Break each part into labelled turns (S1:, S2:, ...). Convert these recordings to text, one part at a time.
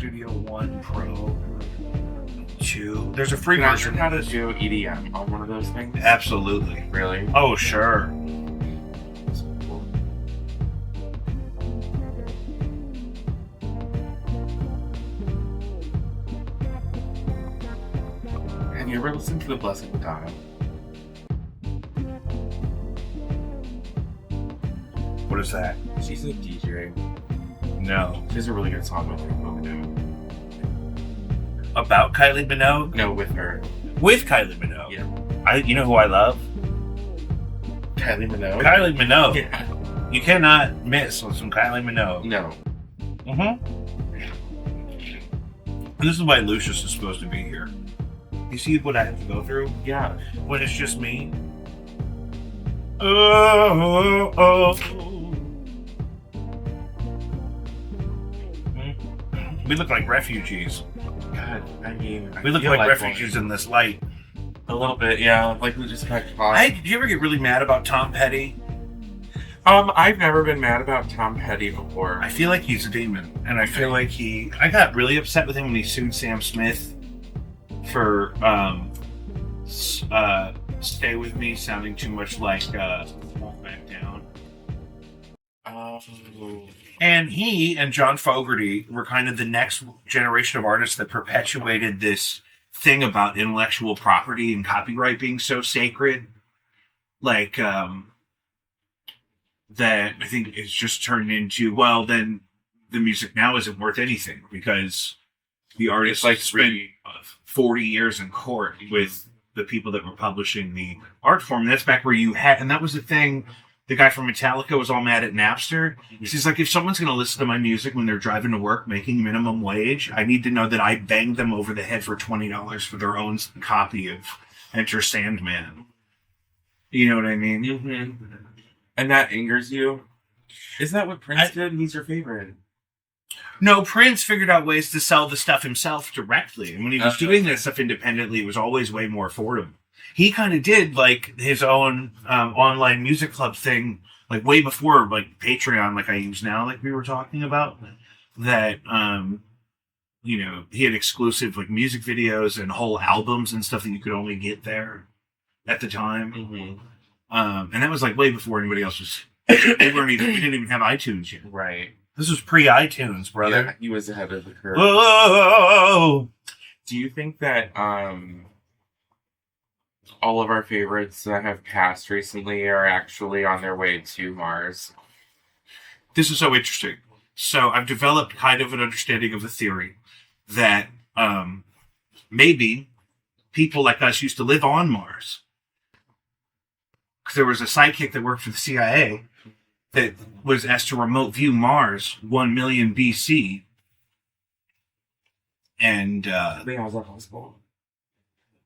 S1: Studio One Pro 2. There's a free
S2: Can I
S1: version.
S2: learn how to do EDM on one of those things?
S1: Absolutely.
S2: Really?
S1: Oh, sure.
S2: That's cool. Have you ever listened to The Blessed Madonna?
S1: What is that?
S2: She's a DJ.
S1: No.
S2: She has a really good song with her. Minogue.
S1: About Kylie Minogue?
S2: No, with her.
S1: With Kylie Minogue.
S2: Yeah.
S1: You know who I love?
S2: Kylie Minogue?
S1: Kylie Minogue.
S2: Yeah.
S1: You cannot miss with some Kylie Minogue.
S2: No.
S1: And this is why Lucius is supposed to be here. You see what I have to go through?
S2: Yeah.
S1: When it's just me? Oh. We look like refugees.
S2: God, I mean...
S1: We look like refugees in this light.
S2: A little bit, yeah. Like we just got caught.
S1: Did you ever get really mad about Tom Petty?
S2: I've never been mad about Tom Petty before.
S1: I feel like he's a demon. And I feel like I got really upset with him when he sued Sam Smith for Stay With Me sounding too much like Won't Back Down.
S2: Oh.
S1: And he and John Fogerty were kind of the next generation of artists that perpetuated this thing about intellectual property and copyright being so sacred. Like, that I think it's just turned into, well, then the music now isn't worth anything because the artist spent 40 years in court with the people that were publishing the art form. And that's back where you had, and that was the thing. The guy from Metallica was all mad at Napster. He's like, if someone's going to listen to my music when they're driving to work making minimum wage, I need to know that I banged them over the head for $20 for their own copy of Enter Sandman. You know what I mean?
S2: Mm-hmm. And that angers you? Is that what Prince did? He's your favorite.
S1: No, Prince figured out ways to sell the stuff himself directly. And when he was doing that stuff independently, it was always way more affordable. He kind of did like his own online music club thing, like way before like Patreon, like I use now, like we were talking about. That you know, he had exclusive like music videos and whole albums and stuff that you could only get there at the time.
S2: Mm-hmm.
S1: And that was like way before anybody else was. We didn't even have iTunes yet.
S2: Right.
S1: This was pre-iTunes, brother.
S2: Yeah, he was ahead of the curve.
S1: Whoa!
S2: Do you think that all of our favorites that have passed recently are actually on their way to Mars?
S1: This is so interesting. So I've developed kind of an understanding of the theory that maybe people like us used to live on Mars. Because there was a sidekick that worked for the CIA that was asked to remote view Mars 1 million BC. And,
S2: How's that possible?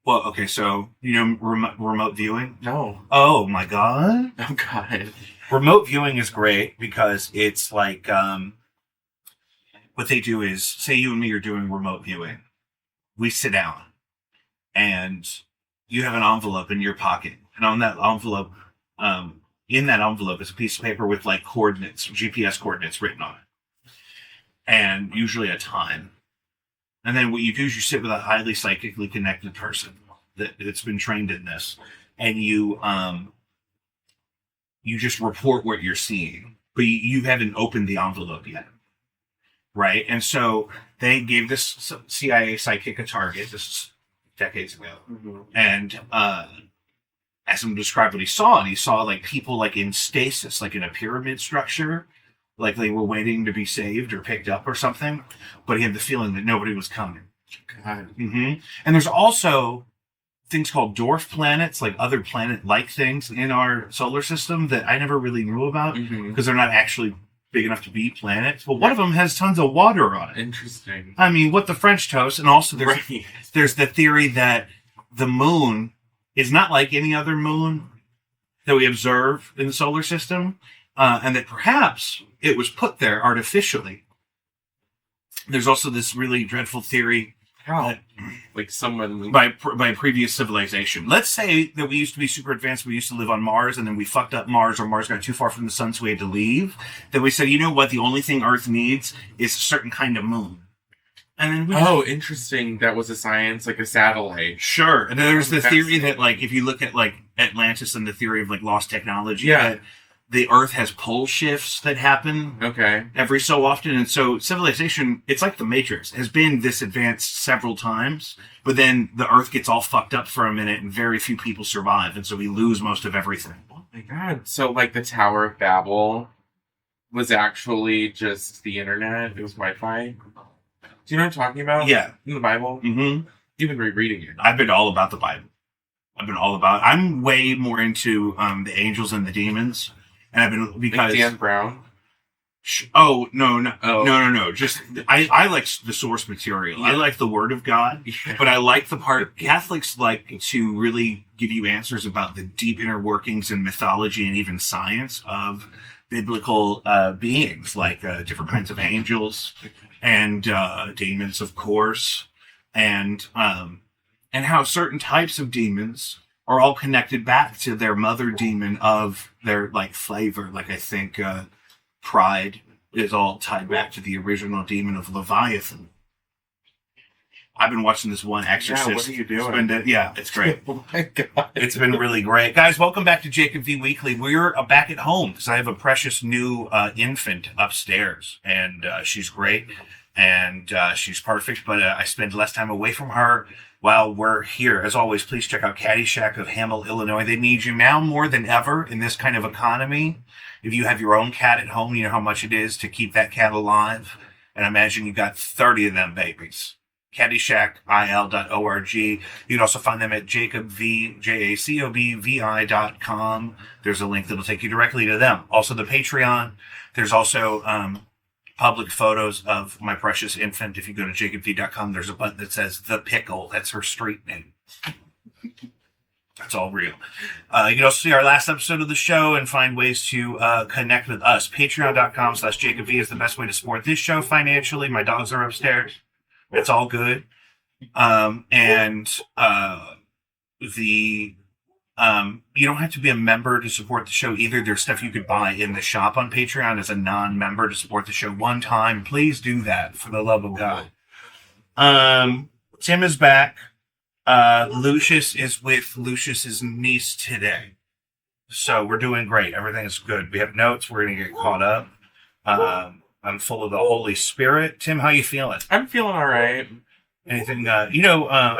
S1: well, okay, so, you know remote viewing?
S2: No.
S1: Oh, my God.
S2: Oh, God.
S1: Remote viewing is great because it's like, what they do is, say you and me are doing remote viewing. We sit down and you have an envelope in your pocket. And on that envelope, in that envelope is a piece of paper with like coordinates, GPS coordinates written on it. And usually a time. And then what you do is you sit with a highly psychically connected person that's been trained in this. And you just report what you're seeing. But you haven't opened the envelope yet. Right? And so they gave this CIA psychic a target. This is decades ago.
S2: Mm-hmm.
S1: And asked him to describe what he saw, and he saw like people like in stasis, like in a pyramid structure, like they were waiting to be saved or picked up or something. But he had the feeling that nobody was coming.
S2: God.
S1: Mm-hmm. And there's also things called dwarf planets, like other planet-like things in our solar system that I never really knew about because they're not actually big enough to be planets. But one of them has tons of water on it.
S2: Interesting.
S1: I mean, what the French toast, and also there's the theory that the moon is not like any other moon that we observe in the solar system, and that perhaps it was put there artificially. There's also this really dreadful theory that,
S2: like someone
S1: by previous civilization. Let's say that we used to be super advanced, we used to live on Mars, and then we fucked up Mars, or Mars got too far from the sun, so we had to leave. Then we said, you know what, the only thing Earth needs is a certain kind of moon. And then
S2: Oh, interesting. That was a science, like a satellite.
S1: sure. And then there's the theory that,
S2: Fascinating.
S1: like, if you look at, like, Atlantis and the theory of, like, lost technology,
S2: Yeah.
S1: that the Earth has pole shifts that happen
S2: Okay.
S1: every so often. And so civilization, it's like the Matrix, has been this advanced several times, but then the Earth gets all fucked up for a minute and very few people survive. And so we lose most of everything.
S2: Oh my god. So, like, the Tower of Babel was actually just the internet. It was Wi-Fi. Do you know what I'm talking about?
S1: Yeah.
S2: In the Bible?
S1: Mm-hmm.
S2: You've been rereading it.
S1: I've been all about the Bible. I'm way more into the angels and the demons. And I've been, because...
S2: Like Dan Brown?
S1: Oh, no.
S2: Oh.
S1: No. Just, I like the source material. I like the Word of God.
S2: Yeah.
S1: But I like the part, Catholics like to really give you answers about the deep inner workings and mythology and even science of biblical beings, like different kinds of angels and demons, of course, and how certain types of demons are all connected back to their mother demon of their, like, flavor. Like, I think pride is all tied back to the original demon of Leviathan. I've been watching this one Exorcist.
S2: Yeah, what are you doing?
S1: It's great.
S2: Oh my god.
S1: It's been really great. Guys, welcome back to Jacob V Weekly. We're back at home because I have a precious new infant upstairs, and she's great, and she's perfect, but I spend less time away from her while we're here. As always, please check out Caddyshack of Hamel, Illinois. They need you now more than ever in this kind of economy. If you have your own cat at home, you know how much it is to keep that cat alive, and imagine you got 30 of them babies. CaddyshackIL.org. You can also find them at JacobV.com. There's a link that'll take you directly to them. Also, the Patreon. There's also public photos of my precious infant. If you go to JacobV.com, there's a button that says The Pickle. That's her street name. That's all real. You can also see our last episode of the show and find ways to connect with us. Patreon.com/JacobV is the best way to support this show financially. My dogs are upstairs. It's all good. You don't have to be a member to support the show either. There's stuff you could buy in the shop on Patreon as a non-member to support the show one time. Please do that for the love of God. Tim is back. Lucius is with Lucius's niece today. So we're doing great. Everything is good. We have notes. We're going to get caught up. I'm full of the Holy Spirit. Tim, how you feeling?
S2: I'm feeling all right.
S1: Anything? I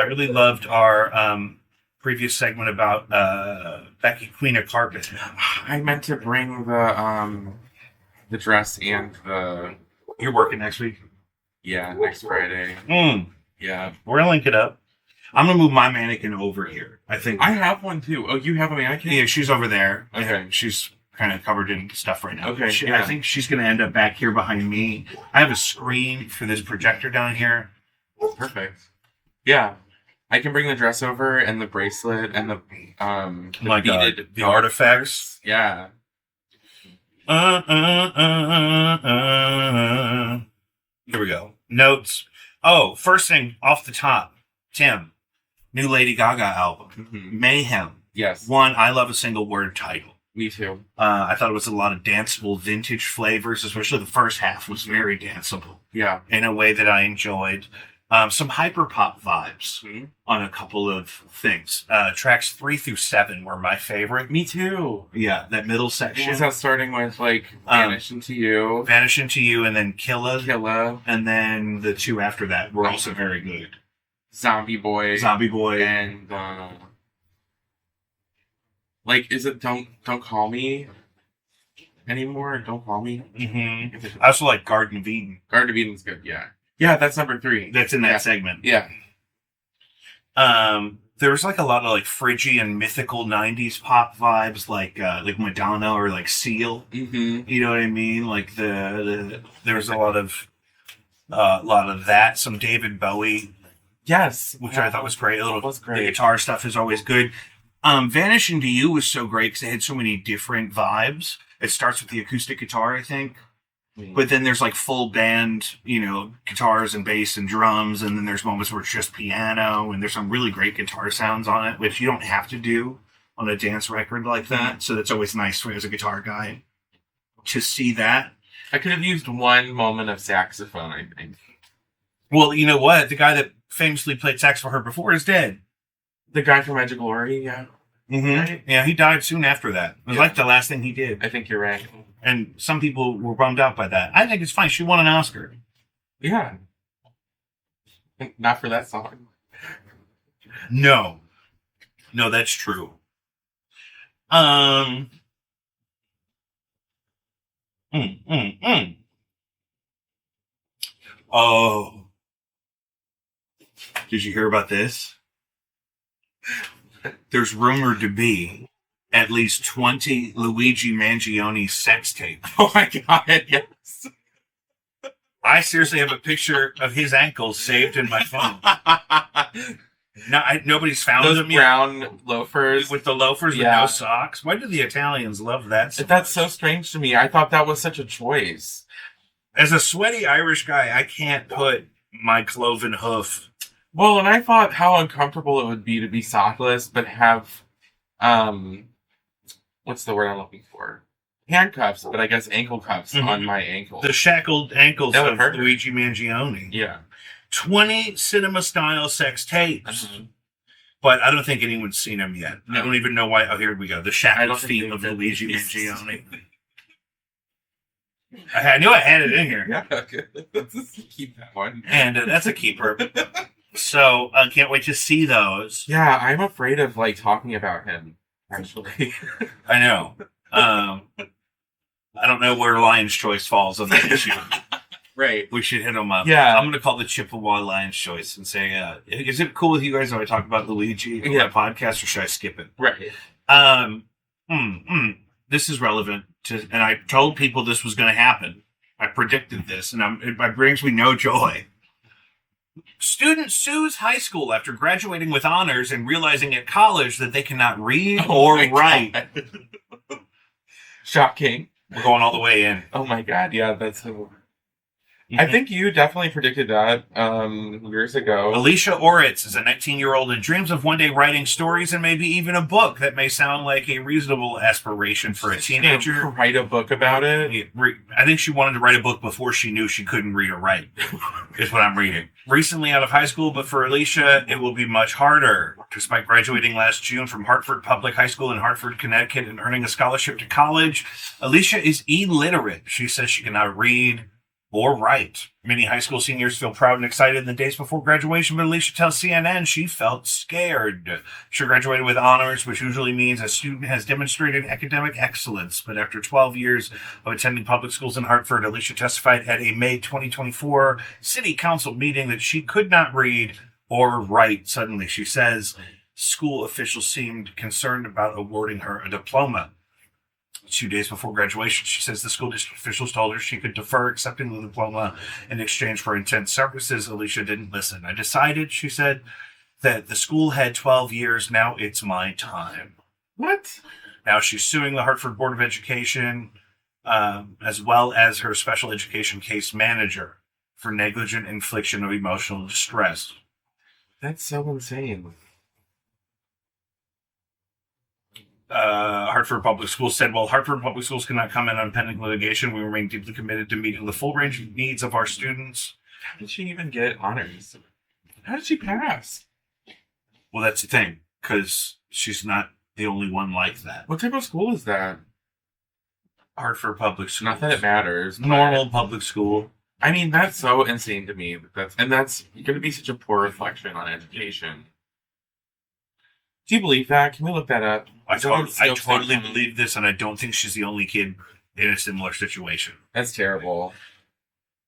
S1: really loved our previous segment about Becky, Queen of Carpet.
S2: I meant to bring the dress and the
S1: You're working next week?
S2: next Friday. Yeah.
S1: We're going to link it up. I'm going to move my mannequin over here. I think.
S2: I have one too. Oh, you have a mannequin?
S1: Yeah, she's over there.
S2: Okay.
S1: She's kind of covered in stuff right now.
S2: Okay,
S1: I think she's going to end up back here behind me. I have a screen for this projector down here.
S2: Perfect. Yeah. I can bring the dress over and the bracelet and the beaded
S1: the artifacts.
S2: Yeah.
S1: Here we go. Notes. Oh, first thing off the top. Tim, new Lady Gaga album.
S2: Mm-hmm.
S1: Mayhem.
S2: Yes.
S1: One, I love a single word title.
S2: Me too.
S1: I thought it was a lot of danceable vintage flavors, especially the first half was very danceable.
S2: Yeah.
S1: In a way that I enjoyed. Some hyperpop vibes on a couple of things. Tracks 3 through 7 were my favorite.
S2: Me too.
S1: Yeah, that middle section.
S2: Was that starting with like Vanish Into You?
S1: Vanish Into You and then Killa.
S2: Killa.
S1: And then the two after that were also very good.
S2: Zombie Boy. And is it Don't Call Me anymore? Don't Call Me?
S1: Mm-hmm. I also like Garden of Eden.
S2: Garden of Eden's good, yeah. Yeah, that's number 3.
S1: That's in that segment.
S2: Yeah.
S1: There was like a lot of like Phrygian mythical 90s pop vibes, like Madonna or like Seal.
S2: Mm-hmm.
S1: You know what I mean? Like there was a lot of that. Some David Bowie.
S2: Yes.
S1: Which I thought was great.
S2: Was great.
S1: The guitar stuff is always good. Vanish Into You was so great because it had so many different vibes. It starts with the acoustic guitar, I think. But then there's like full band, guitars and bass and drums. And then there's moments where it's just piano. And there's some really great guitar sounds on it, which you don't have to do on a dance record like that. So that's always nice for as a guitar guy to see that.
S2: I could have used one moment of saxophone, I think.
S1: Well, you know what? The guy that famously played sax for her before is dead.
S2: The guy from Edge of Glory, yeah.
S1: Right? Yeah, he died soon after that. It was like the last thing he did.
S2: I think you're right.
S1: And some people were bummed out by that. I think it's fine. She won an Oscar.
S2: Yeah. Not for that song.
S1: No, that's true. Mm. Oh, did you hear about this? There's rumored to be at least 20 Luigi Mangione sex tapes.
S2: Oh my god, yes.
S1: I seriously have a picture of his ankles saved in my phone. No, nobody's found
S2: Those
S1: them
S2: brown
S1: yet.
S2: loafers.
S1: With the loafers with no socks. Why do the Italians love that so
S2: That's
S1: much?
S2: so strange to me. I thought that was such a choice.
S1: As a sweaty Irish guy, I can't put my cloven hoof.
S2: Well, and I thought how uncomfortable it would be to be sockless, but have, what's the word I'm looking for? Handcuffs, but I guess ankle cuffs on my ankles.
S1: The shackled ankles
S2: That would
S1: of
S2: hurt.
S1: Luigi Mangione.
S2: Yeah.
S1: 20 cinema-style sex tapes. But I don't think anyone's seen them yet. I don't even know why. Oh, here we go. The shackled feet of Luigi Mangione. I knew I had it in here.
S2: Yeah, okay. Let's just keep that one.
S1: And that's a keeper. So I can't wait to see those.
S2: Yeah, I'm afraid of, like, talking about him, actually.
S1: I know. I don't know where Lion's Choice falls on that issue.
S2: Right.
S1: We should hit him up.
S2: Yeah.
S1: I'm going to call the Chippewa Lion's Choice and say, is it cool with you guys if I talk about Luigi in my podcast, or should I skip it?
S2: Right.
S1: This is relevant to, and I told people this was going to happen. I predicted this, and it brings me no joy. Student sues high school after graduating with honors and realizing at college that they cannot read or write.
S2: Shocking.
S1: We're going all the way in.
S2: Oh my god, yeah, that's so... I think you definitely predicted that years ago.
S1: Alicia Oritz is a 19-year-old and dreams of one day writing stories and maybe even a book. That may sound like a reasonable aspiration for a teenager.
S2: Write a book about it?
S1: I think she wanted to write a book before she knew she couldn't read or write, is what I'm reading. Recently out of high school, but for Alicia, it will be much harder. Despite graduating last June from Hartford Public High School in Hartford, Connecticut, and earning a scholarship to college, Alicia is illiterate. She says she cannot read or write. Many high school seniors feel proud and excited in the days before graduation, but Alicia tells CNN she felt scared. She graduated with honors, which usually means a student has demonstrated academic excellence. But after 12 years of attending public schools in Hartford, Alicia testified at a May 2024 city council meeting that she could not read or write. Suddenly, she says, school officials seemed concerned about awarding her a diploma. 2 days before graduation, she says the school district officials told her she could defer accepting the diploma in exchange for intense services. Alicia didn't listen. I decided, she said, that the school had 12 years. Now it's my time.
S2: What?
S1: Now she's suing the Hartford Board of Education, as well as her special education case manager, for negligent infliction of emotional distress.
S2: That's so insane.
S1: Hartford Public Schools said, while Hartford Public Schools cannot comment on pending litigation, we remain deeply committed to meeting the full range of needs of our students.
S2: How did she even get honors? How did she pass?
S1: Well, that's the thing, because she's not the only one like that.
S2: What type of school is that?
S1: Hartford Public Schools.
S2: Not that it matters.
S1: Normal public school.
S2: I mean, that's so insane to me. That's going to be such a poor reflection on education. Do you believe that? Can we look that up?
S1: I totally believe this, and I don't think she's the only kid in a similar situation.
S2: That's terrible.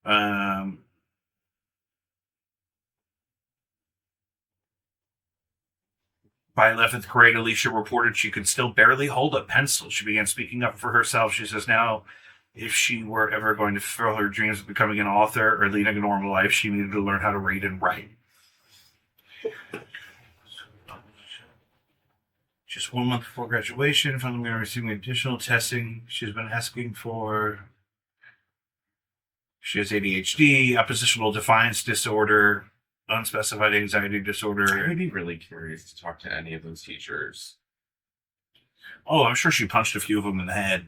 S1: By 11th grade, Alicia reported she could still barely hold a pencil. She began speaking up for herself. She says now, if she were ever going to fulfill her dreams of becoming an author or leading a normal life, she needed to learn how to read and write. Just 1 month before graduation, finally we are receiving additional testing she's been asking for. She has ADHD, oppositional defiance disorder, unspecified anxiety disorder.
S2: I would be really curious to talk to any of those teachers.
S1: Oh, I'm sure she punched a few of them in the head.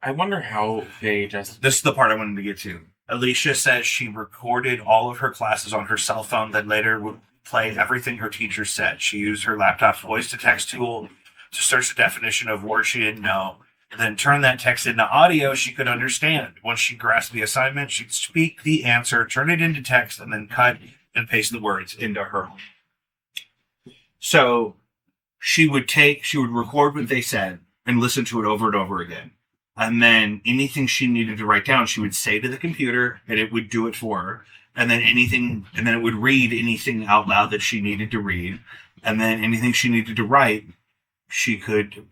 S2: I wonder how they just...
S1: This is the part I wanted to get to. Alicia says she recorded all of her classes on her cell phone, then later would play everything her teacher said. She used her laptop's voice-to-text tool to search the definition of words she didn't know, and then turn that text into audio she could understand. Once she grasped the assignment, she'd speak the answer, turn it into text, and then cut and paste the words into her. So she would record what they said and listen to it over and over again. And then anything she needed to write down, she would say to the computer, and it would do it for her. And then it would read anything out loud that she needed to read. And then anything she needed to write, she could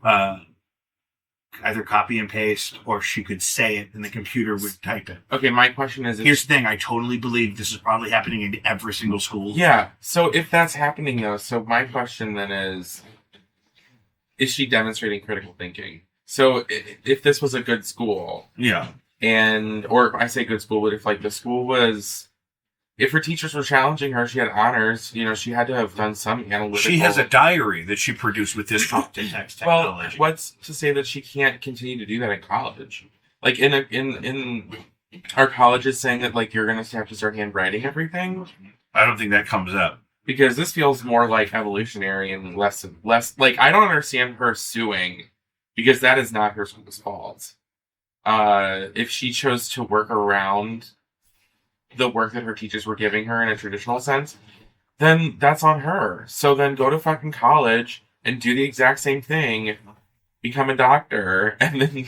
S1: either copy and paste, or she could say it, and the computer would type it.
S2: Okay, my question is...
S1: Here's the thing, I totally believe this is probably happening in every single school.
S2: Yeah, so if that's happening, though, so my question then is she demonstrating critical thinking? So if this was a good school...
S1: Yeah.
S2: Or I say good school, but if, like, the school was... If her teachers were challenging her, she had honors, she had to have done some analytical...
S1: She has a diary that she produced with this talk-to-text technology.
S2: Well, what's to say that she can't continue to do that in college? Like, in our colleges saying that, like, you're going to have to start handwriting everything?
S1: I don't think that comes up.
S2: Because this feels more like evolutionary and less... Like, I don't understand her suing, because that is not her school's fault. If she chose to work around the work that her teachers were giving her in a traditional sense, then that's on her. So then go to fucking college and do the exact same thing, become a doctor, and then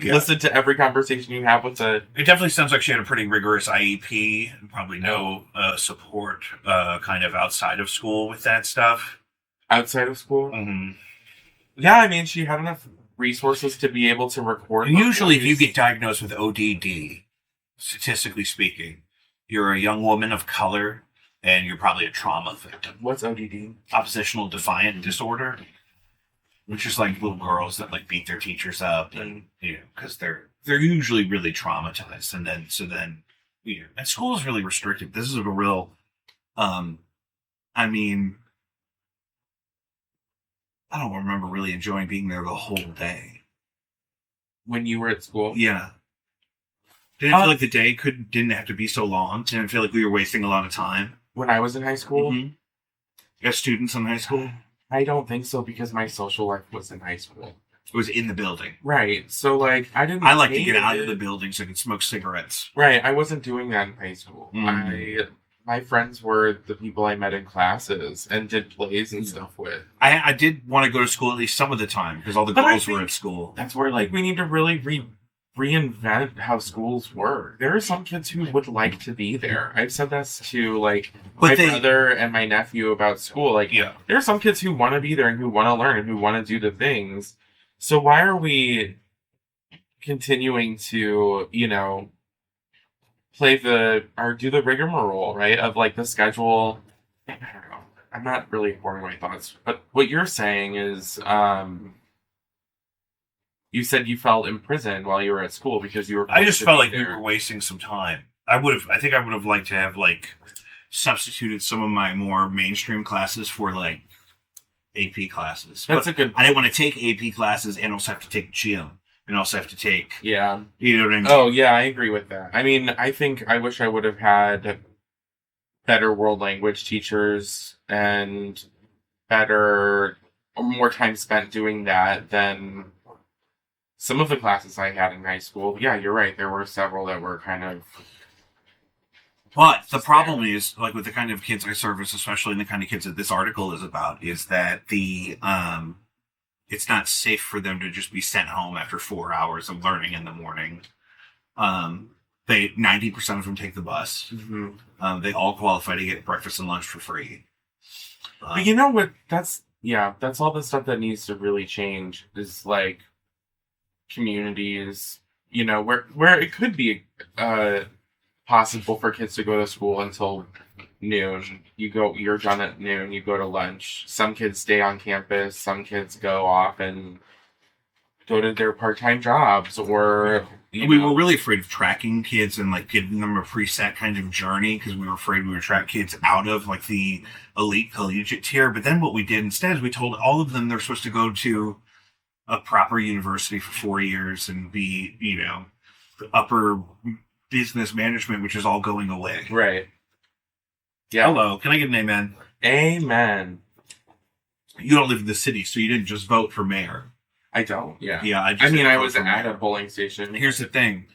S2: listen to every conversation you have with the...
S1: It definitely sounds like she had a pretty rigorous IEP and probably no support kind of outside of school with that stuff.
S2: Outside of school?
S1: Mm-hmm.
S2: Yeah, I mean, she had enough resources to be able to record...
S1: And usually if you get diagnosed with ODD, statistically speaking, you're a young woman of color, and you're probably a trauma victim.
S2: What's ODD?
S1: Oppositional defiant disorder. Which is like little girls that like beat their teachers up, and because they're usually really traumatized, and then and school is really restrictive. This is a real, I mean, I don't remember really enjoying being there the whole day.
S2: When you were at school?
S1: Yeah. Didn't feel like the day didn't have to be so long. Didn't feel like we were wasting a lot of time.
S2: When I was in high school?
S1: Mm-hmm. As students in high school?
S2: I don't think so, because my social life was in high school.
S1: It was in the building.
S2: Right. So, like,
S1: I like to get out of the building so I can smoke cigarettes.
S2: Right. I wasn't doing that in high school.
S1: Mm.
S2: My friends were the people I met in classes and did plays and stuff with.
S1: I did want to go to school at least some of the time, because all the girls were at school.
S2: That's where, like, we need to really reinvent how schools work. There are some kids who would like to be there. I've said this to, like, my brother and my nephew about school. Like, there are some kids who want to be there and who want to learn and who want to do the things. So why are we continuing to, do the rigmarole, right? Of, like, the schedule. I don't know. I'm not really pouring my thoughts. But what you're saying is, you said you felt imprisoned while you were at school because you were...
S1: I just felt like we were wasting some time. I think I would have liked to have, like, substituted some of my more mainstream classes for, like, AP classes.
S2: That's a good...
S1: I didn't want to take AP classes and also have to take gym. And also have to take...
S2: Yeah.
S1: You know what I mean?
S2: Oh, yeah, I agree with that. I mean, I wish I would have had better world language teachers and more time spent doing that than... Some of the classes I had in high school, yeah, you're right. There were several that were kind of...
S1: But the problem is, like, with the kind of kids I service, especially the kind of kids that this article is about, is that it's not safe for them to just be sent home after 4 hours of learning in the morning. 90% of them take the bus. Mm-hmm. They all qualify to get breakfast and lunch for free.
S2: But you know what? That's all the stuff that needs to really change. Is like... communities, where it could be possible for kids to go to school until noon. You're done at noon, you go to lunch. Some kids stay on campus, some kids go off and go to their part-time jobs, or...
S1: We were really afraid of tracking kids and, like, giving them a preset kind of journey, because we were afraid we would track kids out of, like, the elite collegiate tier. But then what we did instead is we told all of them they're supposed to go to a proper university for 4 years and be, the upper business management, which is all going away.
S2: Right. Yeah.
S1: Hello. Can I get an amen?
S2: Amen.
S1: You don't live in the city, so you didn't just vote for mayor.
S2: I don't. Yeah.
S1: Yeah.
S2: I was at a polling station.
S1: Here's the thing.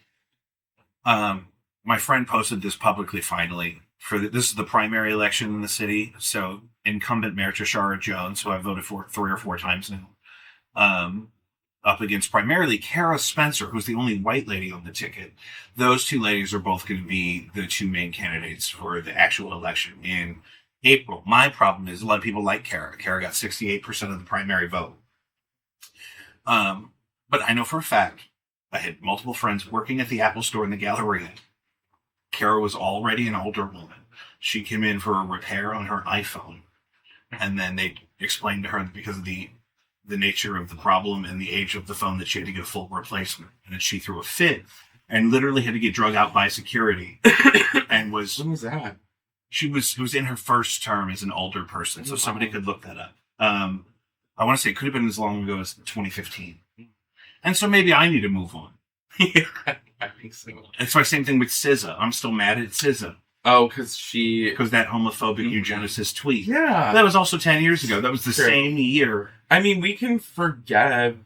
S1: My friend posted this publicly finally. This is the primary election in the city. So incumbent Mayor Tashara Jones, who I've voted for 3 or 4 times now, up against primarily Kara Spencer, who's the only white lady on the ticket. Those 2 ladies are both going to be the 2 main candidates for the actual election in April. My problem is a lot of people like Kara. Kara got 68% of the primary vote. But I know for a fact, I had multiple friends working at the Apple store in the Galleria. Kara was already an older woman. She came in for a repair on her iPhone. And then they explained to her that because of the nature of the problem and the age of the phone that she had to get a full replacement. And then she threw a fit and literally had to get drug out by security. And
S2: When was that?
S1: it was in her first term as an older person. So somebody could look that up. I want to say it could have been as long ago as 2015. And so maybe I need to move on.
S2: Yeah, I think so.
S1: It's my same thing with SZA. I'm still mad at SZA.
S2: Oh, because that
S1: homophobic eugenicist tweet.
S2: Yeah.
S1: That was also 10 years ago. That was the same year.
S2: I mean, we can forgive.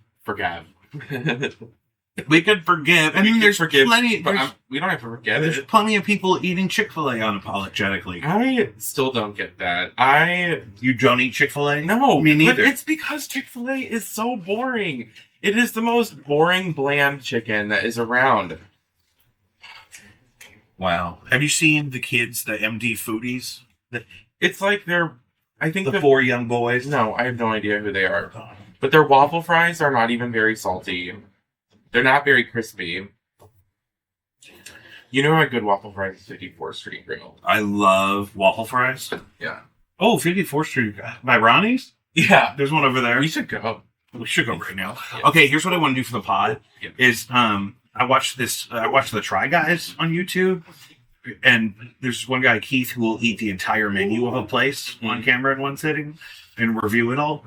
S1: We could forgive. I mean, there's plenty.
S2: But we don't have to forget
S1: There's
S2: it.
S1: plenty of people eating Chick-fil-A unapologetically.
S2: I still don't get that.
S1: You don't eat Chick-fil-A?
S2: No,
S1: me neither.
S2: But it's because Chick-fil-A is so boring. It is the most boring, bland chicken that is around.
S1: Wow. Have you seen the kids, the MD foodies?
S2: It's like I think
S1: The 4 young boys?
S2: No, I have no idea who they are. But their waffle fries are not even very salty. They're not very crispy. You know a good waffle fries is 54th Street Grill.
S1: I love waffle fries.
S2: Yeah.
S1: Oh, 54th Street. By Ronnie's?
S2: Yeah.
S1: There's one over there.
S2: We should go.
S1: We should go right now.
S2: Yeah.
S1: Okay, here's what I want to do for the pod.
S2: Yeah.
S1: Is I watched the Try Guys on YouTube, and there's one guy, Keith, who will eat the entire menu of a place on camera in one sitting and review it all.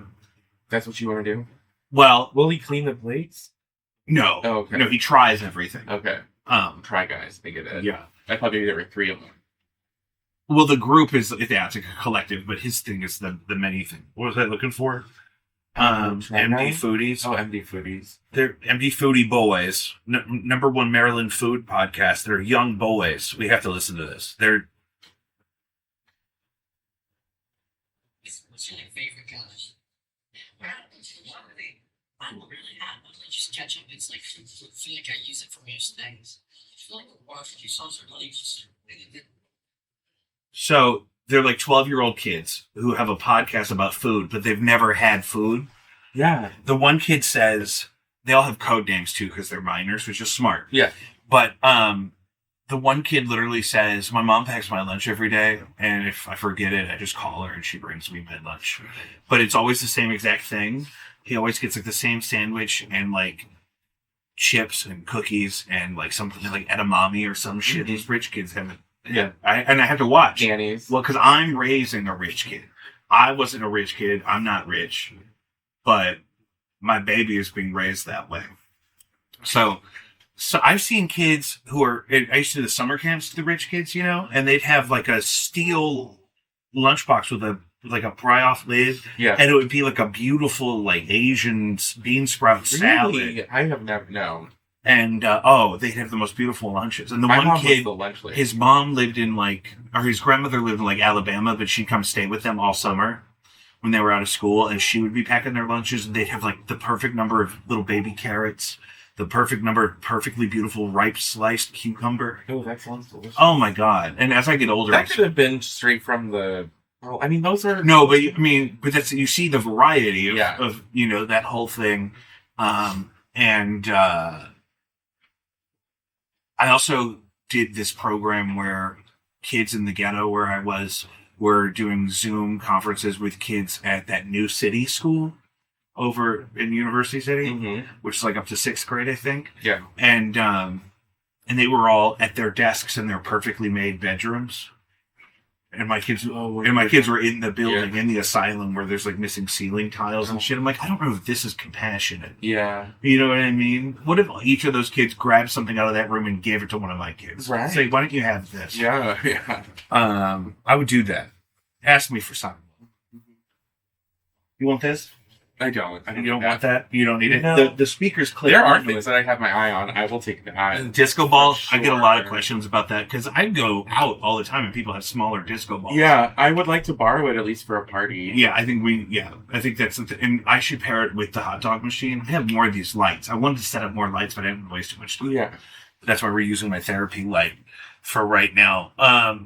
S2: That's what you want to do?
S1: Well,
S2: Will he clean the plates?
S1: no.
S2: Oh, okay.
S1: No, he tries everything.
S2: Okay. Try Guys. I get it.
S1: Yeah.
S2: I thought maybe there were 3 of them.
S1: Well, the group is, it's like a collective, but his thing is the menu thing. What was I looking for? MD Foodies.
S2: Oh, MD Foodies.
S1: They're MD Foodie Boys. Number 1 Maryland food podcast. They're young boys. We have to listen to this.
S3: What's your favorite guys? I'm really happy. Just ketchup. It's like, I feel like I use it for most things. I feel like the barbecue sauce are really just.
S1: So they're like 12-year-old kids who have a podcast about food, but they've never had food.
S2: Yeah.
S1: The one kid says, they all have code names too because they're minors, which is smart.
S2: Yeah.
S1: But the one kid literally says, my mom packs my lunch every day, and if I forget it, I just call her and she brings me my lunch. But it's always the same exact thing. He always gets like the same sandwich and like chips and cookies and like something like edamame or some shit.
S2: Mhm.
S1: These rich kids have it.
S2: Yeah.
S1: I have to watch.
S2: Annie's.
S1: Well, because I'm raising a rich kid. I wasn't a rich kid. I'm not rich. But my baby is being raised that way. So I've seen kids who are, I used to do the summer camps to the rich kids, and they'd have like a steel lunchbox with a pry-off lid.
S2: Yeah.
S1: And it would be like a beautiful like Asian bean sprout salad.
S2: Really? I have never known.
S1: And, they'd have the most beautiful lunches. And the
S2: My
S1: one
S2: mom
S1: kid,
S2: was the lunch lady.
S1: his mom lived in his grandmother lived in Alabama, but she'd come stay with them all summer when they were out of school, and she would be packing their lunches, and they'd have the perfect number of little baby carrots, the perfect number of perfectly beautiful ripe sliced cucumber.
S2: Oh, that sounds delicious.
S1: Oh my God. And as I get older,
S2: That could have been straight from the. Well, I mean, those are.
S1: No, but that's, you see the variety of,
S2: Yeah.
S1: of that whole thing. I also did this program where kids in the ghetto where I was were doing Zoom conferences with kids at that new city school over in University City,
S2: Mm-hmm.
S1: which is up to 6th grade, I think.
S2: Yeah.
S1: And they were all at their desks in their perfectly made bedrooms. and my kids were in the building, in the asylum where there's like missing ceiling tiles and shit. I'm like, I don't know if this is compassionate.
S2: Yeah.
S1: You know what I mean? What if each of those kids grabbed something out of that room and gave it to one of my kids?
S2: Right.
S1: Say, why don't you have this?
S2: Yeah, yeah.
S1: I would do that. Ask me for something. You want this?
S2: I don't.
S1: You don't want that? You don't need it?
S2: No.
S1: The speaker's clear.
S2: There are things that I have my eye on. I will take the eye.
S1: Disco balls,
S2: Sure.
S1: I get a lot of questions about that because I go out all the time and people have smaller disco balls.
S2: Yeah, I would like to borrow it at least for a party.
S1: Yeah, I think that's something. And I should pair it with the hot dog machine. I have more of these lights. I wanted to set up more lights, but I didn't waste too much time.
S2: Yeah.
S1: That's why we're using my therapy light for right now.
S2: I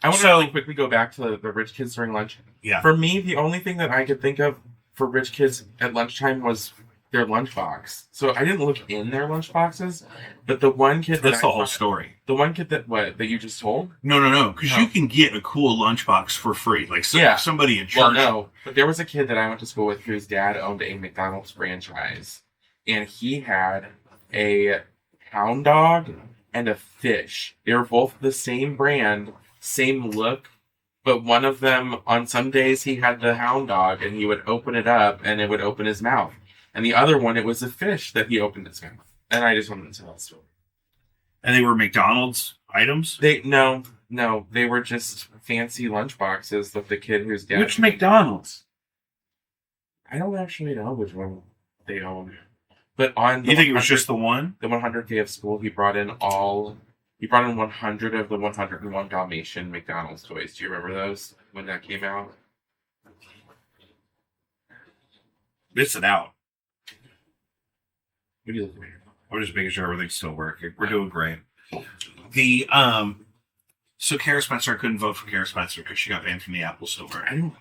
S2: want to really quickly go back to the rich kids during lunch.
S1: Yeah.
S2: For me, the only thing that I could think of for rich kids at lunchtime was their lunchbox. So I didn't look in their lunchboxes, but the one kid
S1: That's the whole story.
S2: The one kid that you just told?
S1: No, because you can get a cool lunchbox for free. Like somebody in church.
S2: Well, no, but there was a kid that I went to school with whose dad owned a McDonald's franchise, and he had a hound dog and a fish. They were both the same brand, same look. But one of them, on some days, he had the hound dog, and he would open it up, and it would open his mouth. And the other one, it was a fish that he opened his mouth. And I just wanted to tell that story.
S1: And they were McDonald's items?
S2: No, they were just fancy lunchboxes that the kid whose dad...
S1: Which McDonald's?
S2: I don't actually know which one they owned. But on
S1: You think it was just the one?
S2: The 100th day of school, he brought in 100 of the 101 Dalmatian McDonald's toys. Do you remember those when that came out?
S1: Miss it out.
S2: What are you looking at?
S1: I'm just making sure everything's still working. We're doing great. So Kara Spencer, I couldn't vote for Kara Spencer because she got banned from the Apple Store.
S2: I don't.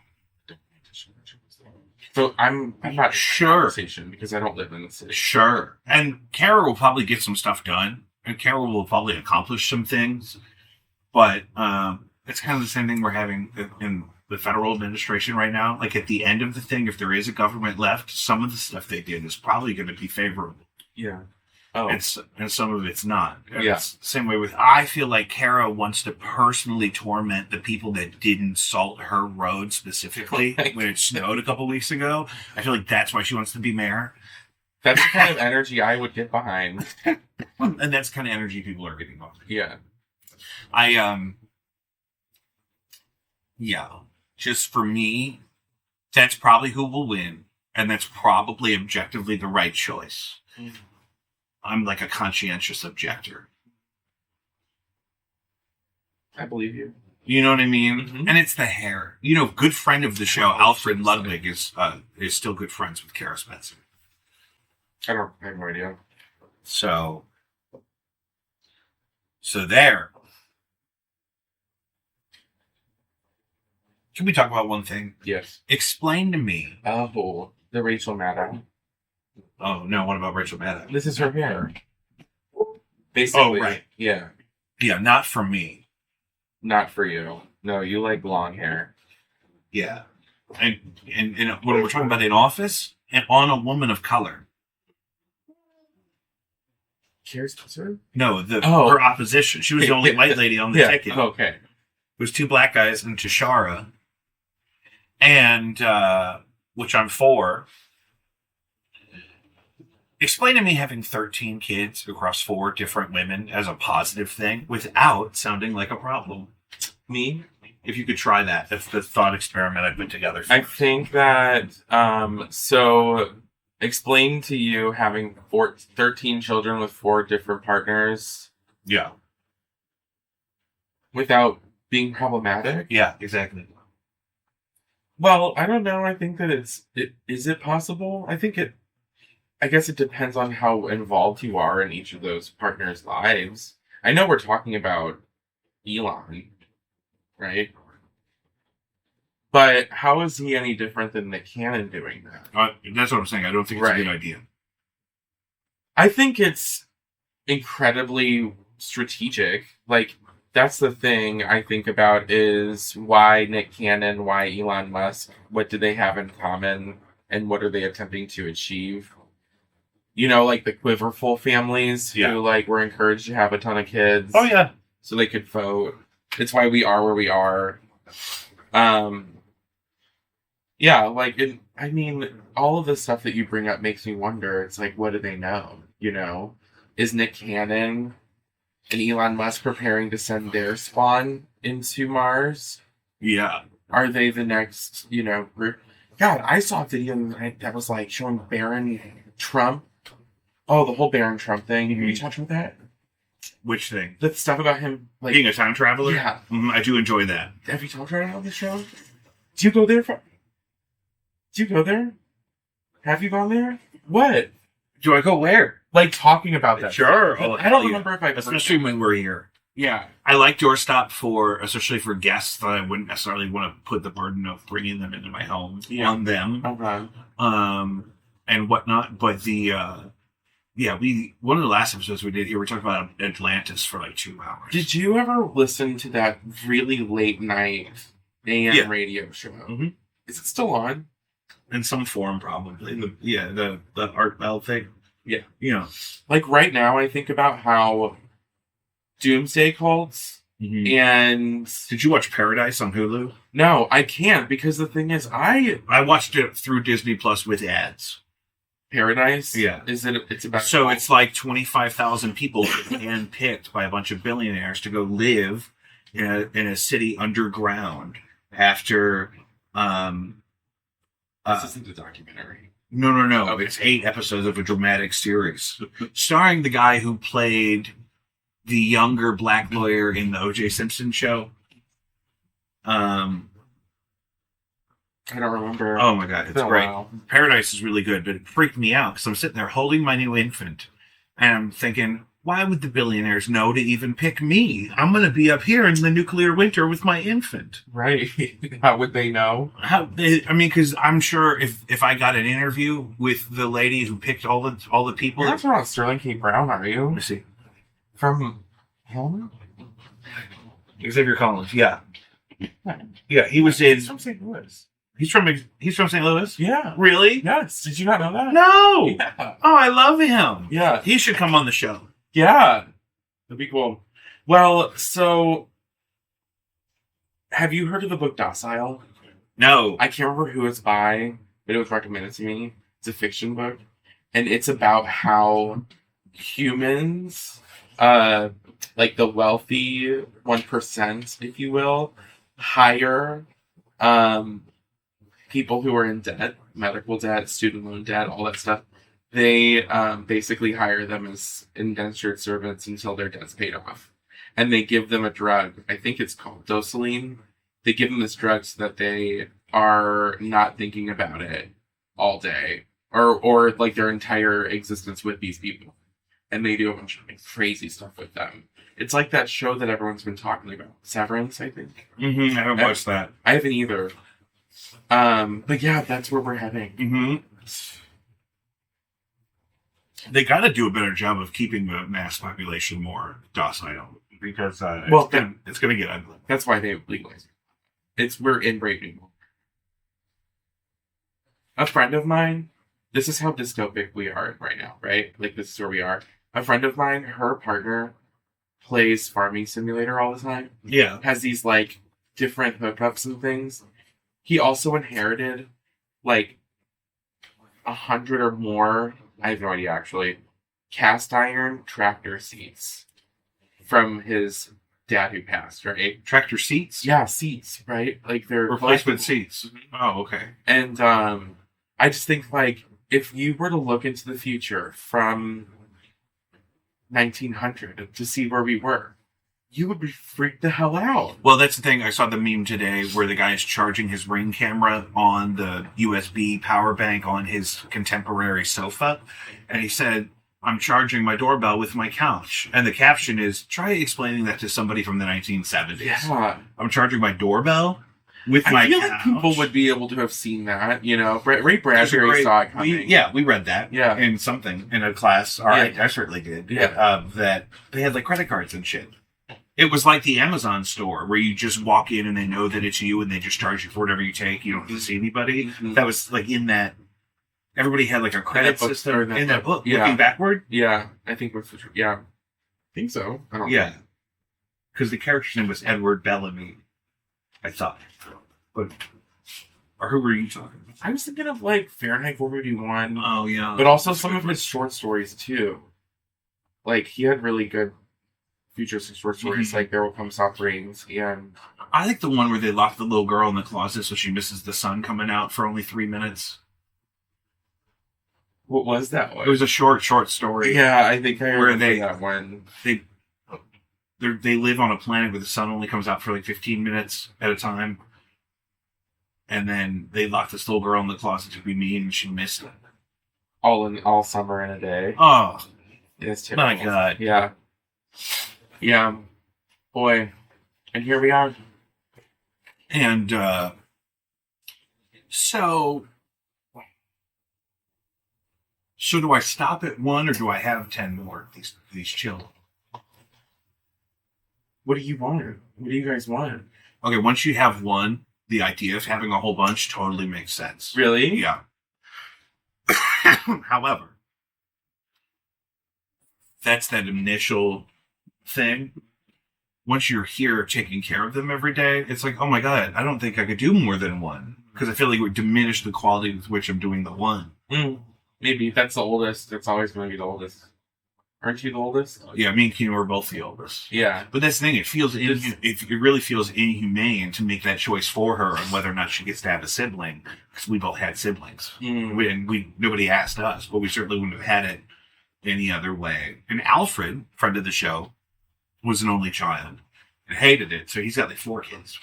S2: So I'm not
S1: Sure.
S2: conversation because I don't live in the city.
S1: Sure. And Kara will probably get some stuff done. And Kara will probably accomplish some things. But it's kind of the same thing we're having in the federal administration right now. Like at the end of the thing, if there is a government left, some of the stuff they did is probably going to be favorable.
S2: Yeah. Oh.
S1: And some of it's not.
S2: Yeah.
S1: It's the same way with, I feel like Kara wants to personally torment the people that didn't salt her road specifically when it snowed a couple weeks ago. I feel like that's why she wants to be mayor.
S2: That's the kind of energy I would get behind.
S1: And that's the kind of energy people are getting behind.
S2: Yeah.
S1: Yeah. Just for me, that's probably who will win. And that's probably objectively the right choice.
S2: Mm.
S1: I'm like a conscientious objector.
S2: I believe you.
S1: You know what I mean?
S2: Mm-hmm.
S1: And it's the hair. You know, good friend of the show, Alfred Ludwig, is still good friends with Kara Spencer.
S2: I have no idea.
S1: So there. Can we talk about one thing?
S2: Yes.
S1: Explain to me.
S2: Oh, the Rachel Maddow.
S1: Oh, no, what about Rachel Maddow?
S2: This is her hair. Basically.
S1: Oh, right.
S2: Yeah.
S1: Yeah, not for me.
S2: Not for you. No, you like long hair.
S1: Yeah. And when we're talking about in office, and on a woman of color.
S2: Kara Spencer?
S1: No, her opposition. She was the only white lady on the ticket.
S2: Okay.
S1: It was two black guys and Tashara. And, which I'm for. Explain to me having 13 kids across 4 different women as a positive thing without sounding like a problem.
S2: Me?
S1: If you could try that. That's the thought experiment I put together.
S2: I think that, so explain to you having 13 children with 4 different partners.
S1: Yeah.
S2: Without being problematic.
S1: Yeah, exactly.
S2: Well, I don't know. I think that is it possible? I guess it depends on how involved you are in each of those partners' lives. I know we're talking about Elon, right? But how is he any different than Nick Cannon doing that?
S1: That's what I'm saying. I don't think it's a good idea.
S2: I think it's incredibly strategic. Like, that's the thing I think about is why Nick Cannon, why Elon Musk, what do they have in common, and what are they attempting to achieve? You know, like the Quiverful families who were encouraged to have a ton of kids.
S1: Oh, yeah.
S2: So they could vote. It's why we are where we are. Yeah, like, I mean, all of the stuff that you bring up makes me wonder. It's like, what do they know? You know, is Nick Cannon and Elon Musk preparing to send their spawn into Mars?
S1: Yeah.
S2: Are they the next, group? God, I saw a video that was like showing Barron Trump. Oh, the whole Barron Trump thing. Have you talked about that?
S1: Which thing?
S2: The stuff about him, like
S1: Being a time traveler?
S2: Yeah.
S1: I do enjoy that.
S2: Have you talked about it on the show? Do you go there? Do you go there? Have you gone there? What?
S1: Do I go where?
S2: Like talking about that?
S1: Sure.
S2: But I don't remember if I've
S1: Especially when we're here.
S2: Yeah.
S1: I like Doorstop especially for guests that I wouldn't necessarily want to put the burden of bringing them into my home on them.
S2: Okay.
S1: And whatnot. But one of the last episodes we did here, we talked about Atlantis for like 2 hours.
S2: Did you ever listen to that really late night AM radio show?
S1: Mm-hmm.
S2: Is it still on?
S1: In some form, probably. The Art Bell thing.
S2: Yeah. Like right now, I think about how doomsday cults and...
S1: Did you watch Paradise on Hulu?
S2: No, I can't, because the thing is, I
S1: watched it through Disney Plus with ads.
S2: Paradise?
S1: Yeah.
S2: It's about...
S1: So it's like 25,000 people handpicked by a bunch of billionaires to go live in a city underground after...
S2: this isn't a documentary.
S1: No.
S2: Okay.
S1: It's 8 episodes of a dramatic series. Starring the guy who played the younger black lawyer in the O.J. Simpson show.
S2: I don't remember.
S1: Oh my God, it's great.
S2: Wow.
S1: Paradise is really good, but it freaked me out because I'm sitting there holding my new infant and I'm thinking, why would the billionaires know to even pick me? I'm going to be up here in the nuclear winter with my infant.
S2: Right. How would they know?
S1: Because I'm sure if I got an interview with the lady who picked all the people.
S2: You're not talking about Sterling K. Brown, are you?
S1: Let me see.
S2: From Helmet?
S1: Xavier Collins, yeah. Yeah, he was in...
S2: He's from St. Louis.
S1: He's from St. Louis?
S2: Yeah.
S1: Really?
S2: Yes. Did you not know that?
S1: No!
S2: Yeah.
S1: Oh, I love him.
S2: Yeah.
S1: He should come on the show.
S2: Yeah. That'd be cool. Well, so... Have you heard of the book Docile?
S1: No.
S2: I can't remember who it's by, but it was recommended to me. It's a fiction book. And it's about how humans... like the wealthy 1%, if you will, hire people who are in debt, medical debt, student loan debt, all that stuff. They basically hire them as indentured servants until their debt's paid off. And they give them a drug. I think it's called Dosaline. They give them this drug so that they are not thinking about it all day or like their entire existence with these people. And they do a bunch of crazy stuff with them. It's like that show that everyone's been talking about. Severance, I think.
S1: Mm-hmm. I haven't watched that.
S2: I haven't either. But yeah, that's where we're heading.
S1: Mm-hmm. They got to do a better job of keeping the mass population more docile. Because it's going to get ugly.
S2: That's why they legalize it. We're in Brave New World. A friend of mine, this is how dystopic we are right now, right? Like, this is where we are. A friend of mine, her partner plays Farming Simulator all the time.
S1: Yeah.
S2: Has these, like, different hookups and things. He also inherited, like, 100 or more, I have no idea, actually, cast iron tractor seats from his dad who passed, right?
S1: Tractor seats?
S2: Yeah, seats, right? Like, they're...
S1: Replacement seats. Oh, okay.
S2: And, I just think, like, if you were to look into the future from 1900 to see where we were, you would be freaked the hell out.
S1: Well, that's the thing. I saw the meme today where the guy's charging his Ring camera on the USB power bank on his contemporary sofa. And he said, I'm charging my doorbell with my couch. And the caption is, try explaining that to somebody from the 1970s.
S2: Yeah.
S1: I'm charging my doorbell with my couch.
S2: I feel like people would be able to have seen that, you know. Ray Bradbury saw it coming.
S1: We read that in something, in a class. Or I certainly did.
S2: Yeah.
S1: That they had like credit cards and shit. It was like the Amazon store where you just walk in and they know that it's you and they just charge you for whatever you take. You don't have to see anybody. Mm-hmm. That was like in that. Everybody had like a credit system in that book.
S2: Yeah.
S1: Looking backward.
S2: Yeah, I think I think so. I don't know.
S1: Because the character's name was Edward Bellamy. I thought. But, or who were you talking about?
S2: I was thinking of like Fahrenheit 451.
S1: Oh, yeah.
S2: But also some of his short stories too. Like he had really good futuristic short stories, like There Will Come Soft Rains, and
S1: I like the one where they lock the little girl in the closet so she misses the sun coming out for only 3 minutes.
S2: what was that one?
S1: It was a short story.
S2: Yeah, I think I
S1: Where
S2: remember that one.
S1: They live on a planet where the sun only comes out for like 15 minutes at a time. And then they lock this little girl in the closet to be mean, and she missed it.
S2: All summer in a day.
S1: Oh,
S2: It's terrible.
S1: my God.
S2: Yeah. Yeah. Boy. And here we are.
S1: And so do I stop at 1 or do I have 10 more? These chill.
S2: What do you want? What do you guys want?
S1: Okay, once you have one, the idea of having a whole bunch totally makes sense.
S2: Really?
S1: Yeah. However, that's that initial thing. Once you're here taking care of them every day, it's like, oh my God, I don't think I could do more than one. Because I feel like it would diminish the quality with which I'm doing the one.
S2: Maybe. That's the oldest. That's always going to be the oldest. Aren't you the oldest?
S1: Yeah, me and Kino are both the oldest.
S2: Yeah.
S1: But that's the thing, it really feels inhumane to make that choice for her on whether or not she gets to have a sibling. Because we both had siblings. Nobody asked us, but we certainly wouldn't have had it any other way. And Alfred, friend of the show, was an only child and hated it, so he's got like 4 kids.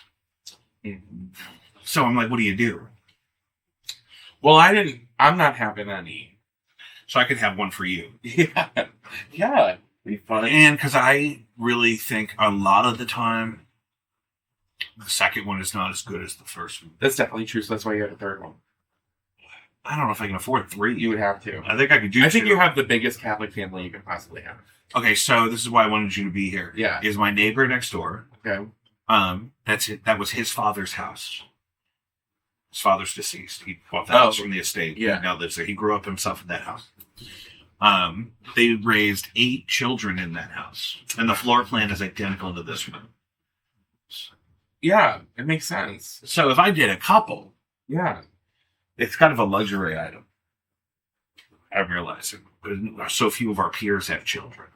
S1: So I'm like, what do you do?
S2: Well, I'm not having any.
S1: So I could have one for you.
S2: Yeah. Yeah. Be fun.
S1: And because I really think a lot of the time, the second one is not as good as the first one.
S2: That's definitely true, so that's why you have a third one.
S1: I don't know if I can afford 3.
S2: You would have to.
S1: I think I could do 2.
S2: I think you have the biggest Catholic family you could possibly have.
S1: Okay, so this is why I wanted you to be here.
S2: Yeah.
S1: Is my neighbor next door.
S2: Okay.
S1: That's it. That was his father's house. His father's deceased. He bought the house from the estate.
S2: Yeah.
S1: He now lives there. He grew up himself in that house. They raised 8 children in that house. And the floor plan is identical to this one.
S2: Yeah, it makes sense.
S1: So if I did a couple,
S2: Yeah.
S1: it's kind of a luxury item. I'm realizing. So few of our peers have children.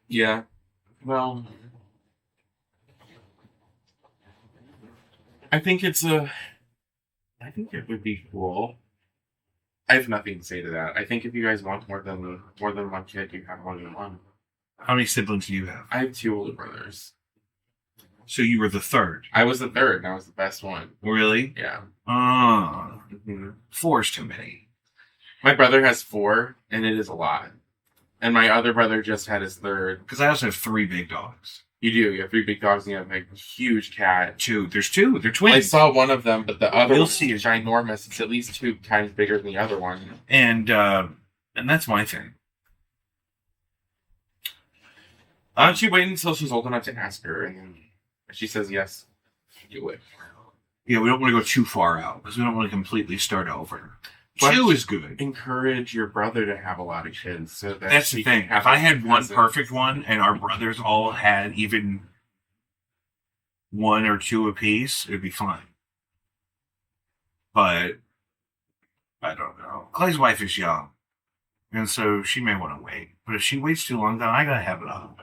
S2: Yeah. Well, I think it would be cool. I have nothing to say to that. I think if you guys want more than one kid, you have more than one.
S1: How many siblings do you have?
S2: I have 2 older brothers.
S1: So you were the third.
S2: I was the third, and I was the best one.
S1: Really?
S2: Yeah.
S1: Oh.
S2: Mm-hmm.
S1: 4's too many.
S2: My brother has 4, and it is a lot. And my other brother just had his third.
S1: Because I also have 3 big dogs.
S2: You do. You have 3 big dogs, and you have a huge cat.
S1: 2. There's 2. They're
S2: I
S1: twins.
S2: saw one of them, but the other
S1: You'll
S2: one
S1: see.
S2: is ginormous. It's at least 2 times bigger than the other one.
S1: And that's my thing.
S2: Why don't you wait until she's old enough to ask her, and then if she says yes, do it.
S1: Yeah, we don't want to go too far out because we don't want to completely start over.
S2: But
S1: 2 is good.
S2: Encourage your brother to have a lot of kids, so that
S1: That's the
S2: he can
S1: thing.
S2: have
S1: If I had one
S2: cousins.
S1: perfect one and our brothers all had even 1 or 2 apiece, it'd be fine. But I don't know. Clay's wife is young, and so she may want to wait. But if she waits too long, then I gotta have it up.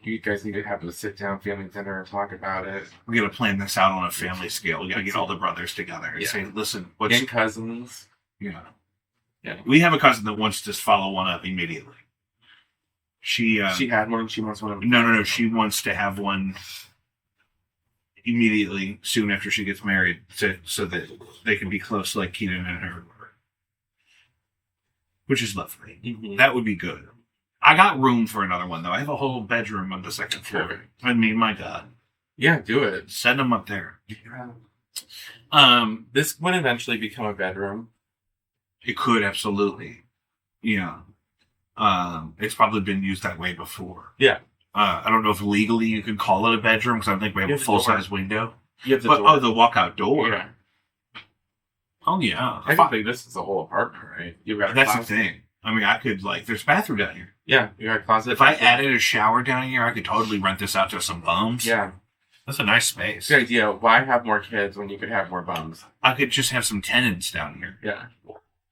S2: You guys need to have a sit-down family dinner and talk about it.
S1: We gotta plan this out on a family scale. We gotta get all the brothers together and
S2: Yeah.
S1: say, "Listen, what's
S2: And cousins.
S1: yeah."
S2: Yeah.
S1: We have a cousin that wants to follow one up immediately. She
S2: had one. She wants one of them.
S1: no. She wants to have one immediately, soon after she gets married, so that they can be close like Keenan and her were. Which is lovely.
S2: Mm-hmm.
S1: That would be good. I got room for another one, though. I have a whole bedroom on the 2nd floor.
S2: Perfect.
S1: I mean, my God.
S2: Yeah, do it.
S1: Send them up there.
S2: This would eventually become a bedroom.
S1: It could, absolutely. Yeah. It's probably been used that way before.
S2: Yeah.
S1: I don't know if legally you can call it a bedroom, because I think we have
S2: You
S1: a
S2: have the
S1: full-size window.
S2: You have the
S1: But,
S2: door.
S1: the walkout door.
S2: Yeah.
S1: Oh, yeah.
S2: I think this is a whole apartment, right? You've got a
S1: That's the
S2: closet.
S1: thing. I mean, I could, like, there's a bathroom down here.
S2: Yeah, you got a closet.
S1: If I added a shower down here, I could totally rent this out to some bums.
S2: Yeah.
S1: That's a nice space.
S2: Good idea. Why have more kids when you could have more bums?
S1: I could just have some tenants down here.
S2: Yeah.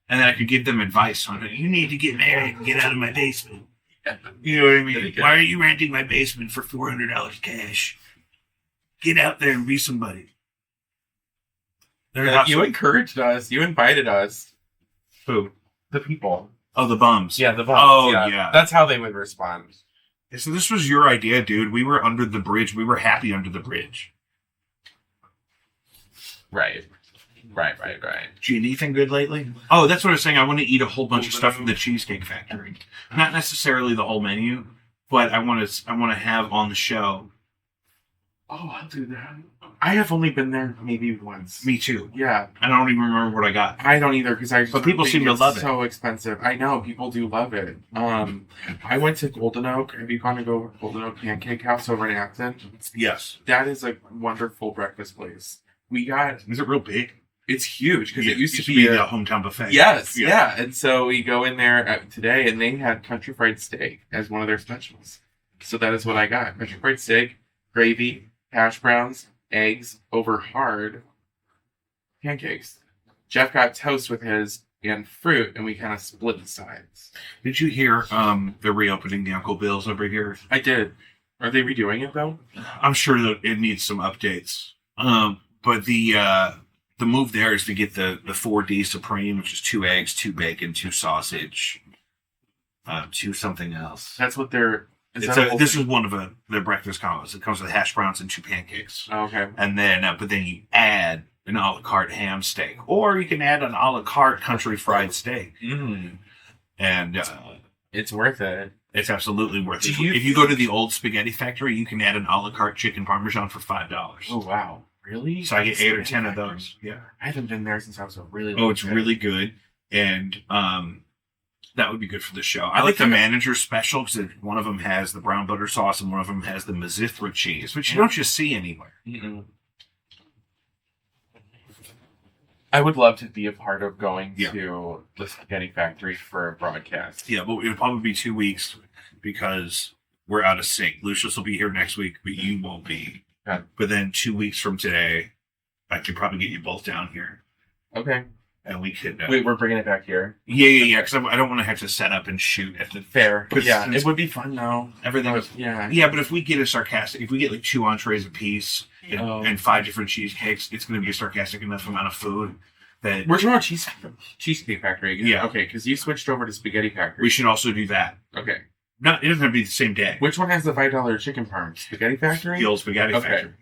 S1: And then I could give them advice on it. You need to get married and get out of my basement. You know what I mean? Why are you renting my basement for $400 cash? Get out there and be somebody.
S2: You encouraged us. You invited us.
S1: Who?
S2: The people.
S1: Oh, the bums.
S2: Yeah, the bums.
S1: Oh, yeah.
S2: That's how they would respond.
S1: So this was your idea, dude. We were under the bridge. We were happy under the bridge.
S2: Right.
S1: Did you eat anything good lately? Oh, that's what I was saying. I want to eat a whole bunch of stuff from the Cheesecake Factory. Not necessarily the whole menu, but I want to have on the show.
S2: Oh, I'll do that. I have only been there maybe once.
S1: Me too.
S2: Yeah.
S1: I don't even remember what I got.
S2: I don't either because
S1: But people seem to love it.
S2: So expensive. I know people do love it. I went to Golden Oak. Have you gone to go Golden Oak Pancake House over in Acton?
S1: Yes.
S2: That is a wonderful breakfast place. We got.
S1: Is it real big?
S2: It's huge because
S1: Yeah,
S2: it used to be
S1: the hometown buffet.
S2: Yes, yeah. And so we go in there today, and they had country fried steak as one of their specials. So that is what I got: country fried steak, gravy, hash browns, eggs over hard pancakes. Jeff got toast with his and fruit, and we kind of split the sides.
S1: Did you hear they're reopening the Uncle Bill's over here?
S2: I did. Are they redoing it though?
S1: I'm sure that it needs some updates. But the move there is to get the 4D Supreme, which is 2 eggs, 2 bacon, 2 sausage, 2 something else.
S2: That's what they're.
S1: This is one of their breakfast combos. It comes with hash browns and 2 pancakes.
S2: Oh, okay.
S1: And then, but then you add an a la carte ham steak, or you can add an a la carte country fried steak. And
S2: it's worth it.
S1: It's absolutely worth it. If you go to the old spaghetti factory, you can add an a la carte chicken parmesan for $5.
S2: Oh wow. Really?
S1: So I get 8 or 10 of those. Yeah.
S2: I haven't been there since I was a really
S1: Oh, it's really good. And that would be good for the show. I like the manager special because one of them has the brown butter sauce and one of them has the Mazithra cheese, which you don't just see anywhere.
S2: Mm-mm. I would love to be a part of going to the Spaghetti Factory for a broadcast.
S1: Yeah, but it'll probably be 2 weeks because we're out of sync. Lucius will be here next week, but you won't be.
S2: Okay.
S1: But then 2 weeks from today, I could probably get you both down here.
S2: Okay.
S1: And we could...
S2: Wait, we're bringing it back here?
S1: Yeah, because I don't want to have to set up and shoot at the...
S2: Fair. Yeah, it would be fun, though.
S1: Everything was... Yeah, but if we get a sarcastic... If we get like 2 entrees apiece and 5 different cheesecakes, it's going to be a sarcastic enough amount of food that...
S2: We're talking about Cheesecake Factory again?
S1: Yeah.
S2: Okay, because you switched over to Spaghetti Factory.
S1: We should also do that.
S2: Okay.
S1: It doesn't have to be the same day.
S2: Which one has the $5 chicken parm? Spaghetti Factory?
S1: The old Spaghetti Factory.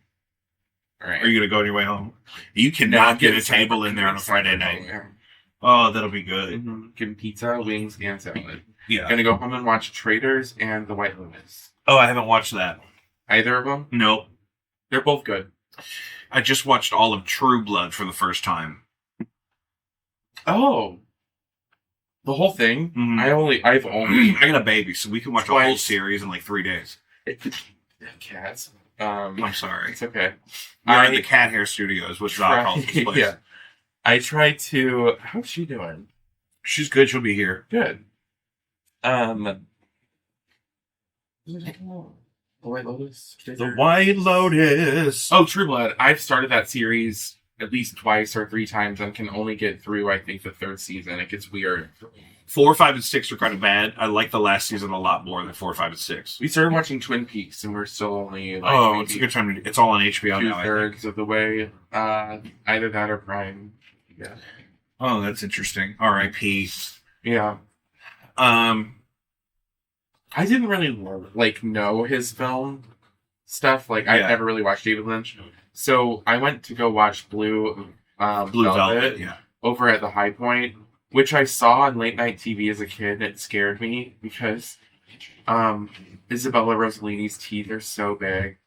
S2: All right.
S1: Are you going to go on your way home? You cannot get a table in there on a Friday night.
S2: Yeah.
S1: Oh, that'll be good.
S2: Mm-hmm. Getting pizza, wings, and salad.
S1: Yeah.
S2: Gonna go home and watch Traders and The White Lotus.
S1: Oh, I haven't watched that.
S2: Either of them?
S1: Nope.
S2: They're both good.
S1: I just watched all of True Blood for the first time.
S2: Oh. The whole thing?
S1: Mm-hmm.
S2: I've only...
S1: I got a baby, so we can watch a whole series in like 3 days.
S2: Cats.
S1: I'm sorry.
S2: It's okay.
S1: We're in the Cat Hair Studios, which is what I call this place.
S2: Yeah. I try to... How's she doing?
S1: She's good. She'll be here.
S2: Good. The White Lotus?
S1: The White Lotus.
S2: Oh, True Blood. I've started that series at least twice or 3 times and can only get through, I think, the 3rd season. It gets weird.
S1: 4, 5, and 6 are kind of bad. I like the last season a lot more than 4, 5, and 6.
S2: We started watching Twin Peaks and we're still only
S1: it's a good time. It's all on HBO now.
S2: 2/3 of the way. Either that or Prime. Yeah.
S1: Oh, that's interesting. R.I.P.
S2: Yeah. I didn't really know his film stuff. I never really watched David Lynch. So I went to go watch Blue Velvet over at the High Point, which I saw on late night TV as a kid, and it scared me because Isabella Rossellini's teeth are so big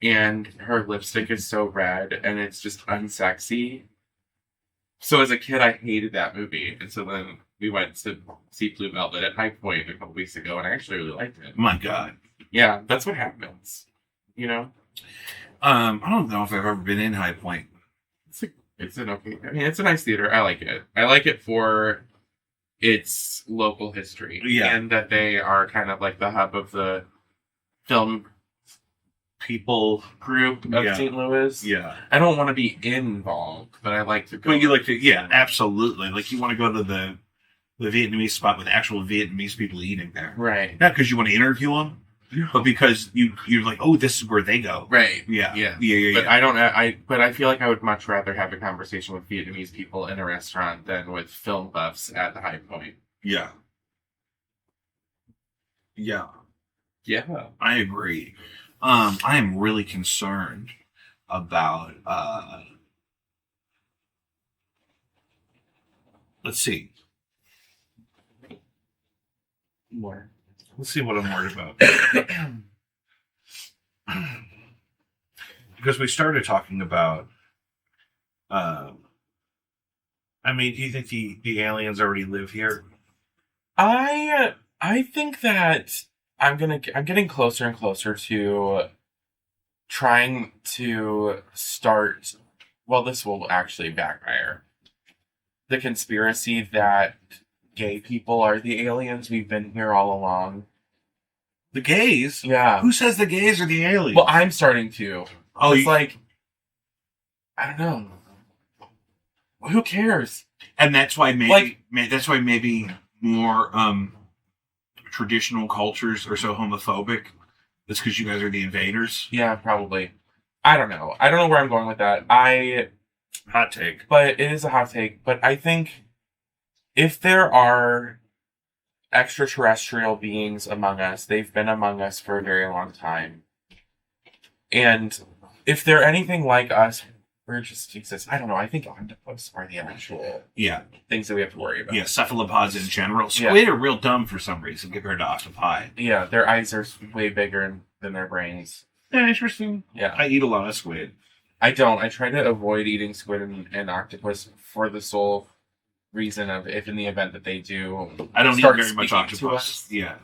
S2: and her lipstick is so red and it's just unsexy. So as a kid, I hated that movie. And so then we went to see Blue Velvet at High Point a couple weeks ago, and I actually really liked it.
S1: My God.
S2: Yeah, that's what happens. You know?
S1: I don't know if I've ever been in High Point.
S2: It's a nice theater. I like it. I like it for its local history.
S1: Yeah.
S2: And that they are kind of like the hub of the film
S1: People.
S2: group of
S1: Yeah.
S2: St. Louis.
S1: Yeah.
S2: I don't want to be involved, but I like to go.
S1: But you like to, yeah, absolutely. Like you want to go to the Vietnamese spot with actual Vietnamese people eating there.
S2: Right.
S1: Not because you want to interview them, but because you're like, oh, this is where they go.
S2: Right.
S1: Yeah.
S2: Yeah.
S1: Yeah.
S2: But I feel like I would much rather have a conversation with Vietnamese people in a restaurant than with film buffs at the High Point.
S1: Yeah. Yeah.
S2: Yeah.
S1: I agree. I am really concerned about let's see.
S2: More.
S1: Let's see what I'm worried about. Because we started talking about I mean, do you think the aliens already live here?
S2: I think that I'm getting closer and closer to trying to start. Well, this will actually backfire. The conspiracy that gay people are the aliens. We've been here all along.
S1: The gays?
S2: Yeah.
S1: Who says the gays are the aliens?
S2: Well, I'm starting to.
S1: Oh,
S2: It's like, I don't know. Who cares?
S1: and that's why maybe
S2: Like-
S1: that's why maybe more traditional cultures are so homophobic. That's because you guys are the invaders.
S2: Yeah, probably. I don't know. I don't know where I'm going with that.
S1: Hot take.
S2: But it is a hot take. But I think if there are extraterrestrial beings among us, they've been among us for a very long time. And if they're anything like us, we're just exist. I don't know. I think octopus are the actual
S1: Yeah.
S2: things that we have to worry about.
S1: Yeah, cephalopods in general.
S2: Yeah.
S1: Squid are real dumb for some reason compared to octopi.
S2: Yeah, their eyes are way bigger than their brains.
S1: Yeah, interesting.
S2: Yeah.
S1: I eat a lot of squid.
S2: I don't. I try to avoid eating squid and octopus for the sole reason of if in the event that they do.
S1: I don't eat
S2: start
S1: very much
S2: speaking to
S1: octopus.
S2: us.
S1: Yeah.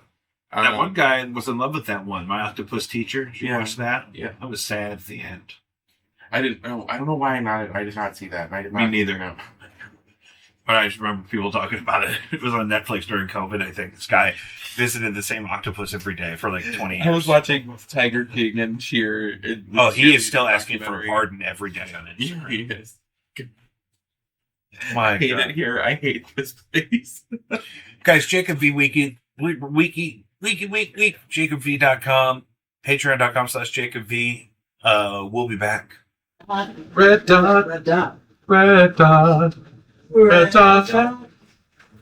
S1: That one guy was in love with that one. My octopus teacher. Did you
S2: Yeah.
S1: watch that?
S2: Yeah.
S1: I was sad at the end.
S2: I didn't know. I don't know why I did not see that. I did
S1: Me
S2: not
S1: neither.
S2: know.
S1: But I just remember people talking about it. It was on Netflix during COVID, I think. This guy visited the same octopus every day for like 20 years.
S2: I was watching Tiger King and Cheer.
S1: Oh, he is still asking for a pardon every day on it.
S2: Yeah, he is.
S1: My
S2: I hate
S1: God.
S2: it here. I hate this place.
S1: Guys, Jacob V Wiki, JacobV.com, Patreon.com/Jacob V. We'll be back.
S4: Red dot,
S3: Red dot.
S4: red dot, red dot,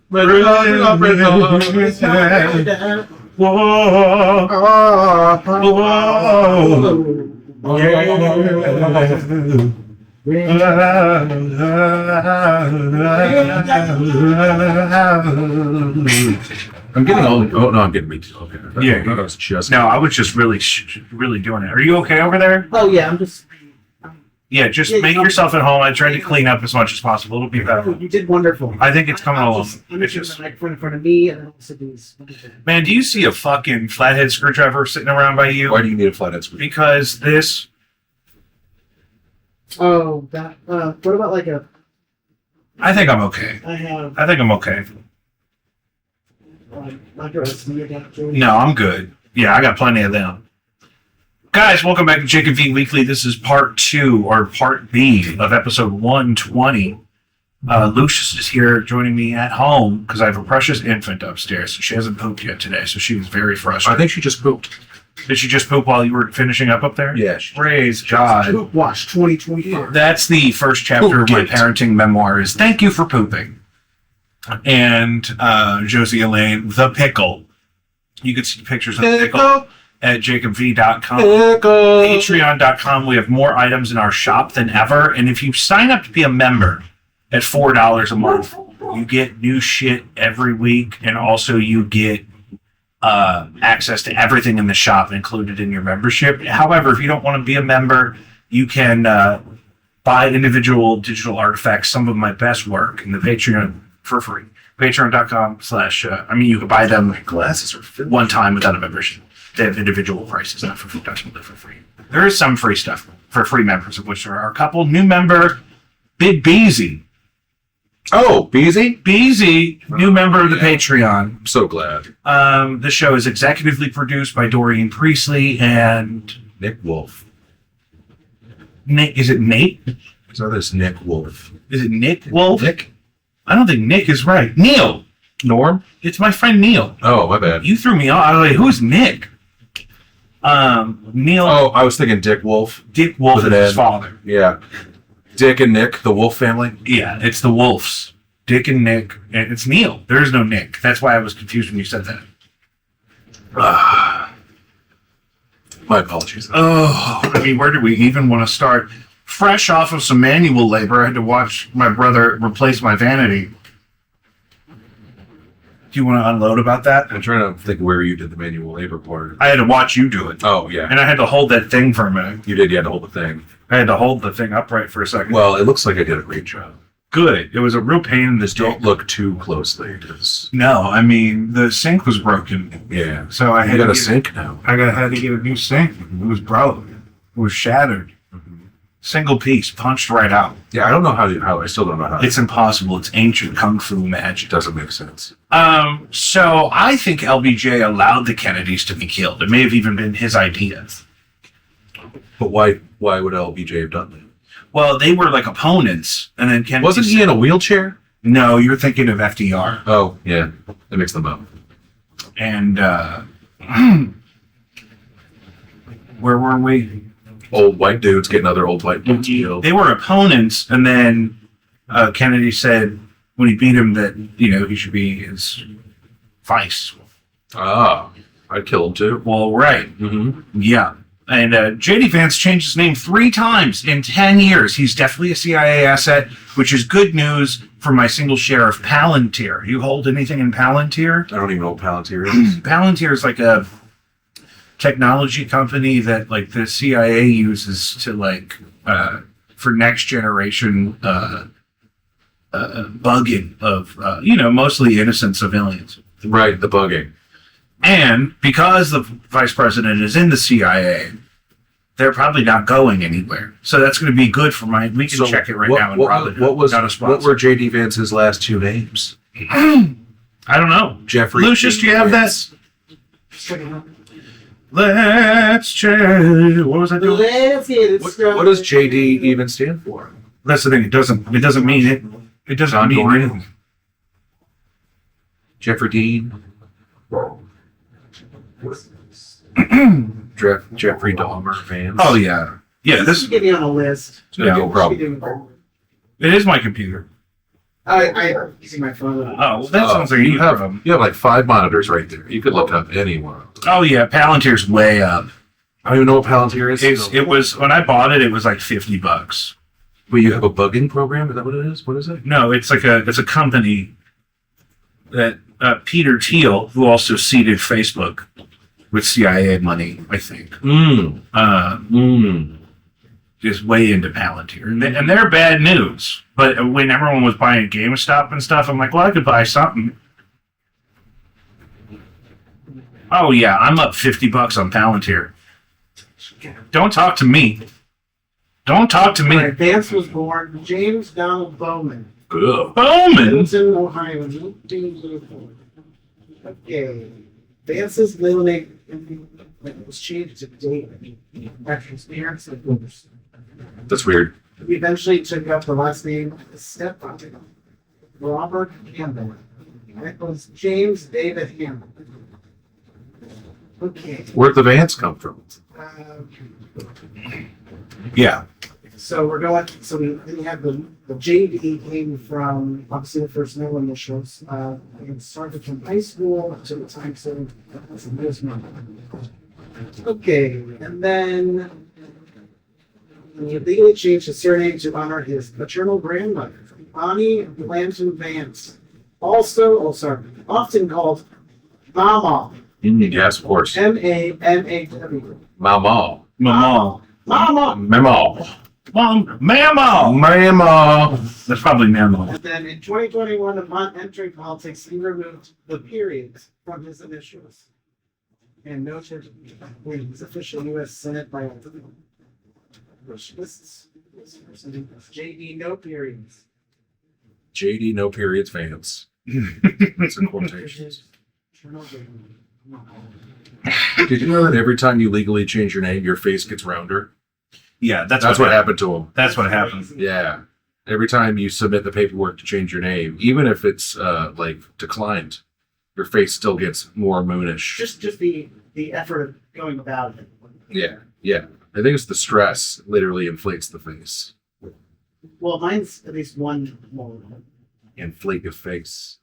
S4: red dot, red dot. Whoa, whoa, I'm getting all. Oh no, I'm getting me too. Okay.
S1: Yeah.
S4: I thought I was just.
S1: No, I was just really doing it. Are you okay over there?
S3: Oh yeah, I'm just.
S1: Yeah, just
S3: Yeah,
S1: make
S3: I'm-
S1: yourself at home. I tried to clean up as much as possible. It'll be better.
S3: You did wonderful.
S1: I think it's coming
S3: I'm
S1: along.
S3: just- I'm
S1: It's
S3: just
S1: just,
S3: the microphone in front of me, and also these.
S1: man, do you see a fucking flathead screwdriver sitting around by you?
S4: Why do you need a flathead screw?
S1: Because this.
S3: Oh, that. What about like a?
S1: I think I'm okay.
S3: I have
S1: I think I'm okay.
S3: like a smear adapter.
S1: No, I'm good. Yeah, I got plenty of them. Guys, welcome back to Jacob V Weekly. This is part 2 or part B of episode 120. Lucius is here joining me at home because I have a precious infant upstairs. She hasn't pooped yet today, so she was very
S4: I
S1: frustrated.
S4: think she just pooped.
S1: Did she just poop while you were finishing up there?
S4: Yeah.
S1: Praise God.
S3: Poop Wash 2025.
S1: That's the first chapter of my parenting memoir is Thank You for Pooping. And Josie Elaine, the pickle. You can see pictures of the pickle at jacobv.com. Patreon.com. We have more items in our shop than ever. And if you sign up to be a member at $4 a month, you get new shit every week. And also you get access to everything in the shop included in your membership. However, if you don't want to be a member, you can buy individual digital artifacts, some of my best work in the Patreon for free. Patreon.com/, you can buy them
S4: Glasses are filled.
S1: one time without a membership. They have individual prices, not for free. Doesn't live for free. There is some free stuff for free members, of which there are a couple. New member, Big Beezy.
S4: Oh, Beezy?
S1: Beezy, new member of the
S4: Yeah.
S1: Patreon.
S4: I'm so glad.
S1: The show is executively produced by Doreen Priestley and
S4: Nick Wolf.
S1: Nick. Is it Nate?
S4: So there's Nick Wolf.
S1: Is it Nick Wolf?
S4: Nick?
S1: I don't think Nick is right. Neil.
S4: Norm?
S1: It's my friend Neil.
S4: Oh, my bad.
S1: You threw me off. I was like, who's Nick? Neil.
S4: Oh, I was thinking Dick Wolf.
S1: Dick Wolf
S4: with
S1: is
S4: an
S1: his
S4: N.
S1: father.
S4: Yeah. Dick and Nick, the Wolf family.
S1: Yeah, it's the Wolves. Dick and Nick. And it's Neil. There is no Nick. That's why I was confused when you said that.
S4: My apologies.
S1: Oh, I mean, where do we even want to start? Fresh off of some manual labor, I had to watch my brother replace my vanity. Do you want to unload about that?
S4: I'm trying to think where you did the manual labor part.
S1: I had to watch you do it.
S4: Oh, yeah.
S1: And I had to hold that thing for a minute.
S4: You did. You had to hold the thing.
S1: I had to hold the thing upright for a second.
S4: Well, it looks like I did a great job.
S1: Good. It was a real pain in the
S4: Just
S1: dick.
S4: don't look too closely.
S1: No, I mean, the sink was broken.
S4: Yeah.
S1: So I
S4: You
S1: had
S4: got
S1: to
S4: a
S1: get,
S4: sink now.
S1: had to get a new sink. It was broken. It was shattered. Single piece, punched right out.
S4: Yeah, I don't know how I still don't know how.
S1: It's impossible. It's ancient kung fu magic.
S4: It doesn't make sense.
S1: So I think LBJ allowed the Kennedys to be killed. It may have even been his idea.
S4: But why would LBJ have done that?
S1: Well, they were like opponents, and then Kennedy
S4: Wasn't he in a wheelchair?
S1: No, you're thinking of FDR.
S4: Oh, yeah. That makes them up.
S1: And where were we?
S4: Old white dudes getting other old white dudes killed.
S1: They were opponents, and then Kennedy said when he beat him that he should be his vice.
S4: Ah, I'd kill him too.
S1: Well, right,
S4: Mm-hmm.
S1: yeah. And J.D. Vance changed his name 3 times in 10 years. He's definitely a CIA asset, which is good news for my single share of Palantir. You hold anything in Palantir?
S4: I don't even know what Palantir is.
S1: Palantir is like a technology company that like the CIA uses to for next generation bugging of mostly innocent civilians.
S4: Right, the bugging.
S1: And because the vice president is in the CIA, they're probably not going anywhere. So that's going to be good for we can check it right now. And
S4: What were J.D. Vance's last 2 names?
S1: I don't know.
S4: Jeffrey.
S1: Lucius, do you have that? Let's check. What was I doing?
S5: Let's get it started.
S4: What does J.D. even stand for?
S1: That's the thing. It doesn't mean it. It doesn't
S4: John
S1: mean
S4: Doreen?
S1: anything.
S4: Jeffrey Dean? Jeffrey Dahmer Vance?
S1: Oh yeah, yeah. This
S5: Get me on a list.
S1: Yeah,
S4: no problem.
S1: it is my computer.
S5: I'm using my phone.
S1: Oh, well, that sounds like
S4: you
S1: you
S4: have
S1: have.
S4: you have like 5 monitors right there. You could look up any one.
S1: Oh yeah, Palantir's way up.
S4: I don't even know what Palantir is.
S1: It was when I bought it. It was like $50.
S4: But you have a bugging program? Is that what it is? What is it?
S1: No, it's a company that Peter Thiel, who also seeded Facebook with CIA money, I think, is way into Palantir, and they're bad news. But when everyone was buying GameStop and stuff, I'm like, well, I could buy something. Oh yeah, I'm up $50 on Palantir. Don't talk to me. Don't talk to me.
S5: Right, Vance was born James Donald Bowman.
S4: Ugh.
S1: Bowman.
S5: Littleton, Ohio. 1904. Okay. Vance's middle name was changed to David after his parents had divorced.
S4: That's weird.
S5: He eventually took up the last name of his stepfather, Robert Campbell. That was James David Hammond. Okay.
S4: Where'd the Vance come from?
S1: Yeah.
S5: So we're going. So we have the JD came from obviously the first middle initials. And started from high school to the time so that's this month. Okay, and then he legally changed his surname to honor his maternal grandmother, Bonnie Blanton Vance. Often called Mama.
S4: Yes, of course.
S5: MAMAW.
S4: Mama.
S1: Mama.
S5: Mama.
S4: Mama.
S1: Mom. Mama.
S4: Mama.
S1: That's probably Mama.
S5: And then in 2021, upon entering politics, he removed the period from his initials and noted when he was official U.S. Senate biography. Which lists this person as JD no periods.
S4: JD no periods fans. It's in quotations. Did you know that every time you legally change your name, your face gets rounder?
S1: Yeah,
S4: That's what happened to him.
S1: That's what happened.
S4: Yeah. Every time you submit the paperwork to change your name, even if it's like declined, your face still gets more moonish.
S5: Just the effort of going about it.
S4: Yeah. I think it's the stress literally inflates the face.
S5: Well, mine's at least one more.
S4: Inflate your face.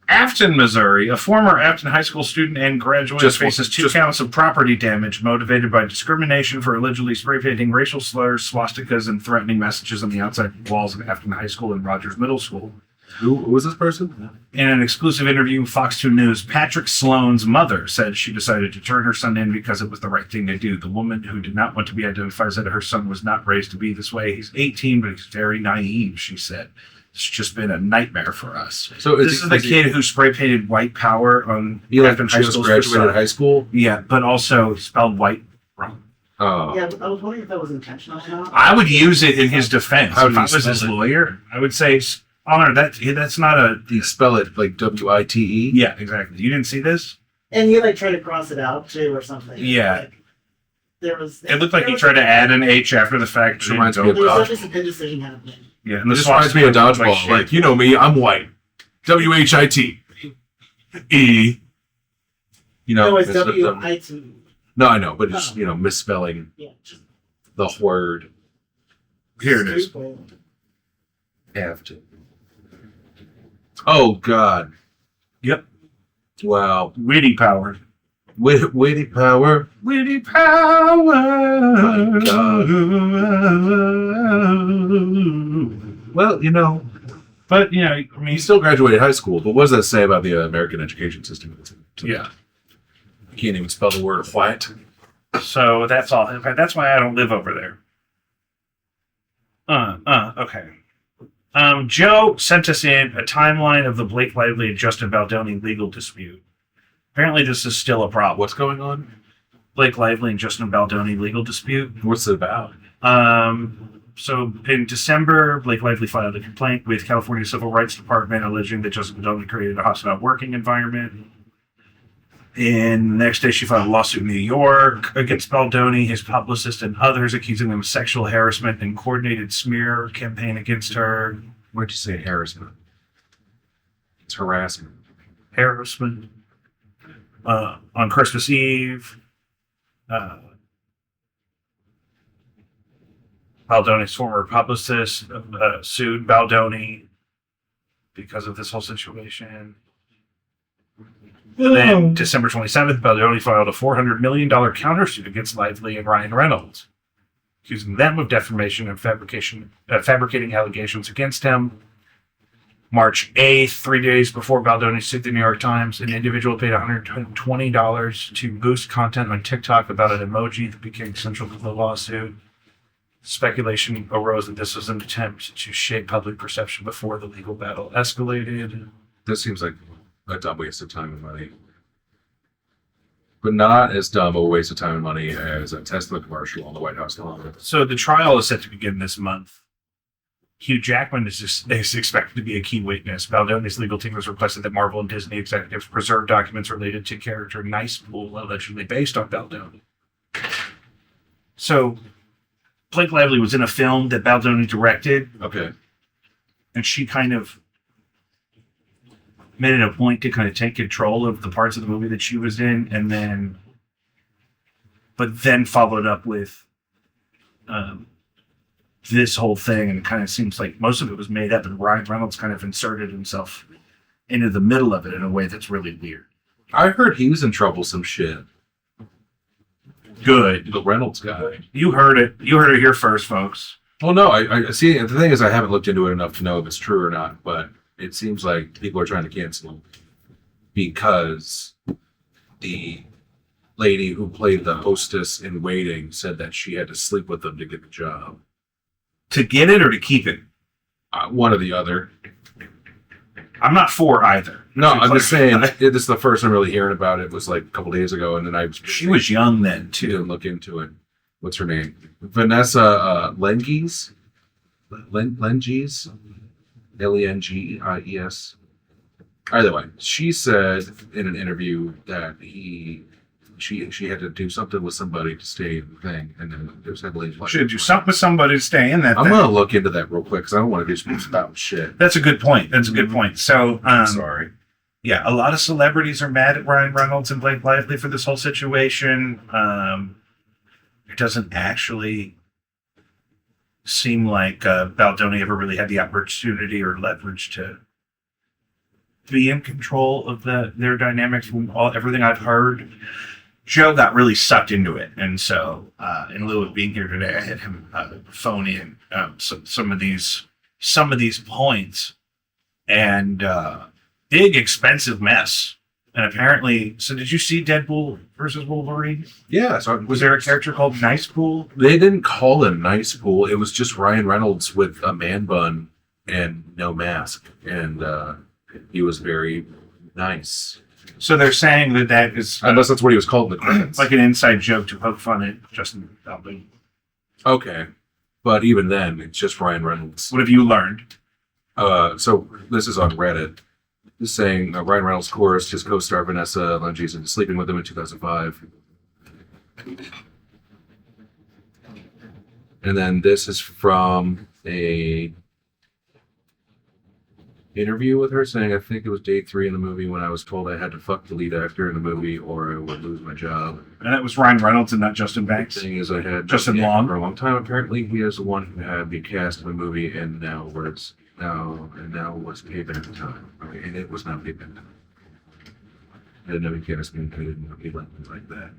S1: Afton, Missouri, a former Afton High School student and graduate
S4: Just-
S1: faces two
S4: just-
S1: counts of property damage motivated by discrimination for allegedly spray painting racial slurs, swastikas, and threatening messages on the outside walls of Afton High School and Rogers Middle School.
S4: Who was this person?
S1: In an exclusive interview with Fox 2 News, Patrick Sloan's mother said she decided to turn her son in because it was the right thing to do. The woman, who did not want to be identified, said her son was not raised to be this way. He's 18, but he's very naive, she said. It's just been a nightmare for us.
S4: So
S1: This is the kid who spray painted white power on
S4: He like
S1: Afton High
S4: just
S1: School's
S4: graduated
S1: facade.
S4: high school.
S1: Yeah, but also spelled white wrong.
S4: Oh,
S5: Yeah, I was wondering if that was intentional or not.
S1: I would use it in his defense.
S4: How do
S1: If I
S4: you
S1: was
S4: spell
S1: his
S4: it?
S1: lawyer, I would say, Honor, that's not a...
S4: you spell it like WITE.
S1: Yeah, exactly. You didn't see this?
S5: And he like tried to cross it out too or something.
S1: Yeah.
S5: Like, there was.
S1: It looked like
S5: there
S1: he
S5: was-
S1: tried to add an H after the fact.
S4: Which reminds me of
S5: There was
S4: dodge.
S5: at least an indecision happening.
S1: Yeah, and the
S4: This reminds me of
S1: swastika looked
S4: dodgeball. Like,
S1: shit.
S4: you know me, I'm white. WHIT. E. You know,
S5: No, it's
S4: it's-
S5: WIT.
S4: no, I know, but it's misspelling
S5: Yeah, just
S4: the word.
S1: Here it is.
S5: stupid.
S4: Have to. Oh God!
S1: Yep.
S4: Wow.
S1: Witty power.
S4: Witty power.
S1: Witty power.
S4: My God. Well, you know,
S1: But, you know, I
S4: he
S1: mean,
S4: still graduated high school, but what does that say about the American education system?
S1: yeah.
S4: You can't even spell the word white.
S1: So that's all. In fact, that's why I don't live over there. Okay. Joe sent us in a timeline of the Blake Lively and Justin Baldoni legal dispute. Apparently, this is still a problem.
S4: What's going on?
S1: Blake Lively and Justin Baldoni legal dispute.
S4: What's it about?
S1: So in December, Blake Lively filed a complaint with California Civil Rights Department alleging that Justin Baldoni created a hostile working environment. And the next day, she filed a lawsuit in New York against Baldoni, his publicist, and others, accusing them of sexual harassment and coordinated smear campaign against her.
S4: Where'd you say harassment? It's harassment.
S1: Harassment on Christmas Eve. Baldoni's former publicist sued Baldoni because of this whole situation. Then, December 27th, Baldoni filed a $400 million countersuit against Lively and Ryan Reynolds, accusing them of defamation and fabricating allegations against him. March 8th, 3 days before Baldoni sued the New York Times, an individual paid $120 to boost content on TikTok about an emoji that became central to the lawsuit. Speculation arose that this was an attempt to shape public perception before the legal battle escalated.
S4: This seems like a dumb waste of time and money. But not as dumb a waste of time and money as a Tesla commercial on the White House lawn.
S1: So the trial is set to begin this month. Hugh Jackman is expected to be a key witness. Baldoni's legal team has requested that Marvel and Disney executives preserve documents related to character Nice Pool, allegedly based on Baldoni. So Blake Lively was in a film that Baldoni directed,
S4: Okay.
S1: and she kind of made it a point to kind of take control of the parts of the movie that she was in, and then followed up with this whole thing, and it kind of seems like most of it was made up, and Ryan Reynolds kind of inserted himself into the middle of it in a way that's really weird.
S4: I heard he was in trouble some shit.
S1: Good.
S4: The Reynolds guy.
S1: You heard it. You heard it here first, folks.
S4: Well, no, I see. The thing is, I haven't looked into it enough to know if it's true or not, but it seems like people are trying to cancel him because the lady who played the hostess in Waiting said that she had to sleep with him to get the job.
S1: To get it or to keep it?
S4: One or the other.
S1: I'm not for either.
S4: No,
S1: To
S4: I'm just saying,
S1: clarify.
S4: this is the first I'm really hearing about it. It was like a couple days ago, and then
S1: She was young then,
S4: She
S1: too.
S4: didn't look into it. What's her name? Vanessa Lengies? Lengies? Lengies. Either way, she said in an interview that she had to do something with somebody to stay in the thing, and then it was heavily.
S1: Should do something with somebody to stay in that
S4: I'm
S1: thing.
S4: gonna look into that real quick because I don't want to do some about shit.
S1: That's a good point. That's a good point. So,
S4: Sorry.
S1: yeah, a lot of celebrities are mad at Ryan Reynolds and Blake Lively for this whole situation. It doesn't actually seem like Baldoni ever really had the opportunity or leverage to be in control of their dynamics. From everything I've heard, Joe got really sucked into it, and so in lieu of being here today, I had him phone in some of these points, and big expensive mess. And apparently, so did you see Deadpool versus Wolverine?
S4: Yeah. So
S1: Was there a character called Nice Pool?
S4: They didn't call him Nice Pool. It was just Ryan Reynolds with a man bun and no mask, and he was very nice.
S1: So they're saying that is
S4: Unless that's what he was called in the credits.
S1: like an inside joke to poke fun at Justin Baldwin.
S4: Okay, but even then, it's just Ryan Reynolds.
S1: What have you learned?
S4: So this is on Reddit. This is saying Ryan Reynolds coerced his co-star Vanessa Lengies into sleeping with him in 2005. And then this is from a interview with her saying, I think it was day 3 in the movie when I was told I had to fuck the lead actor in the movie or I would lose my job.
S1: And that was Ryan Reynolds and not Justin Banks.
S4: The thing is, I had
S1: Justin Long
S4: for a long time. Apparently, he is the one who had me cast in the movie, and now was payback time. Okay, and it was not payback time. I didn't know he cast me. I didn't know he liked me like that.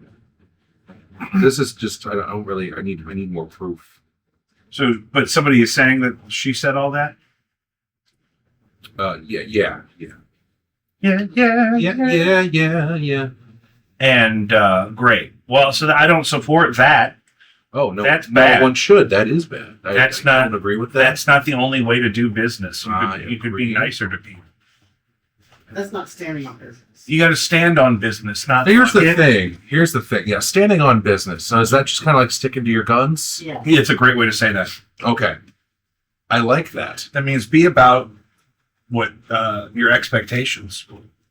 S4: This is just I don't really. I need more proof.
S1: So, but somebody is saying that she said all that.
S4: Yeah.
S1: And great. Well, so I don't support that.
S4: Oh no,
S1: That's bad.
S4: No one should. That is bad. I don't agree with that.
S1: That's not the only way to do business. You
S4: I
S1: could be
S4: agree.
S1: nicer to people.
S5: That's not standing on business.
S1: You got to stand on business, not.
S4: Here's the thing. Yeah, standing on business. So is that just kind of like sticking to your guns?
S5: Yeah.
S1: Yeah, it's a great way to say that.
S4: Okay, I like that.
S1: That means be about what your expectations.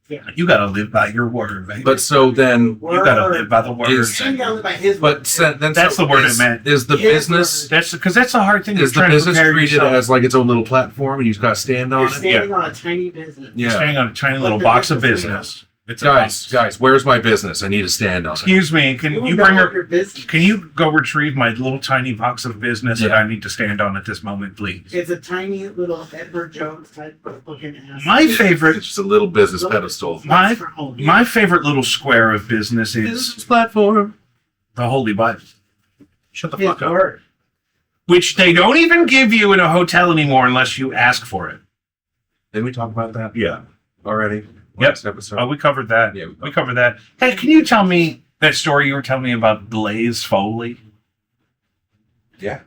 S5: Yeah.
S1: You got to live by your word, baby.
S4: But so then,
S1: you got to live by the word.
S5: You gotta live by his
S4: but
S5: word.
S4: then
S1: That's
S4: so
S1: the word
S4: is,
S1: it meant.
S4: Is the
S5: His
S4: business
S5: word.
S1: That's because that's a hard thing.
S4: is
S1: You're
S4: the
S1: trying to
S4: business
S1: prepare
S4: treated
S1: yourself.
S4: as like its own little platform, and you just got to stand on
S5: You're
S4: it?
S5: standing on a tiny business.
S4: Yeah.
S1: Standing on a tiny little
S5: Let the
S1: box of
S5: business
S1: business. It's a
S4: Guys, where's my business? I need to stand on it.
S1: Excuse me. Can you
S5: know
S1: bring
S5: your
S1: her?
S5: business.
S1: Can you go retrieve my little tiny box of business that
S4: Yeah.
S1: I need to stand on at this moment, please?
S5: It's a tiny little Edward Jones type of looking ass.
S1: My favorite,
S4: It's just a little business pedestal.
S1: my favorite little square of business is
S4: Business platform.
S1: the Holy Bible. Shut the fuck up.
S5: word.
S1: Which they don't even give you in a hotel anymore unless you ask for it.
S4: Did we talk about that
S1: Yeah.
S4: already?
S1: Yep.
S4: Last episode.
S1: Oh, we covered that.
S4: Yeah,
S1: we covered that. Hey, can you tell me that story you were telling me about Blaze Foley?
S4: Yeah.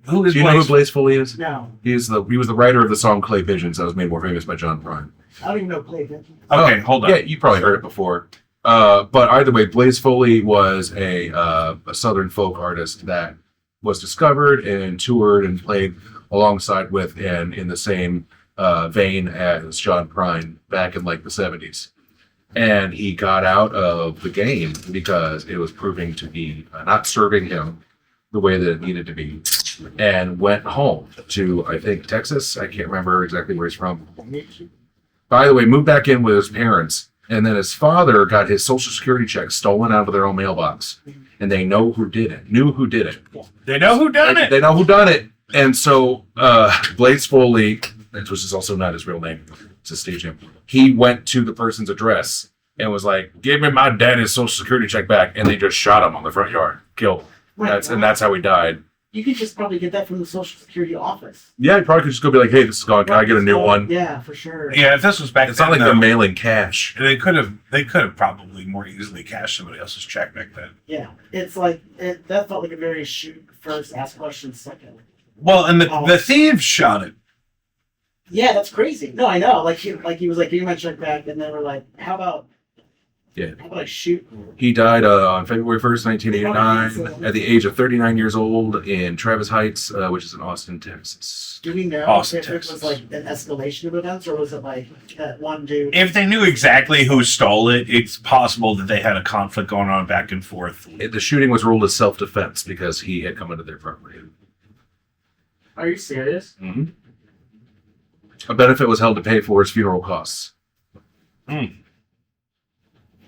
S1: Who is
S4: Do you know
S1: Blaze?
S4: who Blaze Foley is?
S5: No,
S4: He was the writer of the song Clay Pigeons that was made more famous by John Prine.
S5: I don't even know play that.
S1: Okay, hold on.
S4: Yeah, you probably heard it before. But either way, Blaze Foley was a Southern folk artist that was discovered and toured and played alongside with and in the same vein as John Prine back in like the 70s. And he got out of the game because it was proving to be not serving him the way that it needed to be, and went home to, I think, Texas. I can't remember exactly where he's from. By the way, moved back in with his parents, and then his father got his Social Security check stolen out of their own mailbox, and they knew who did it.
S1: They know who done it.
S4: They know who done it. And so Blaze Foley, which is also not his real name, it's a stage name, he went to the person's address and was like, give me my daddy's Social Security check back, and they just shot him on the front yard, killed him. That's how he died.
S5: You could just probably get that from the Social Security office.
S4: Yeah, you probably could just go be like, hey, this is gone. Can I get a new one?
S5: Yeah, for sure.
S1: Yeah, if this was back
S4: It's
S1: then,
S4: not like
S1: though,
S4: they're mailing cash.
S1: they could have probably more easily cashed somebody else's check back then.
S5: Yeah, it's like that felt like a very shoot first, ask questions second.
S1: Well, and the thieves shot it.
S5: Yeah, that's crazy. No, I know. Like he was like, give me my check back, and they were like, how about
S4: Yeah.
S5: How about I shoot?
S4: He died on February 1st, 1989, at the age of 39 years old in Travis Heights, which is in Austin, Texas.
S5: Do we know
S1: Austin,
S5: if it was
S1: Texas.
S5: like an escalation of events, or was it like that one dude?
S1: If they knew exactly who stole it, it's possible that they had a conflict going on back and forth.
S4: The shooting was ruled as self-defense because he had come into their property.
S5: Are you serious?
S4: Mm-hmm. A benefit was held to pay for his funeral costs.
S1: Mm.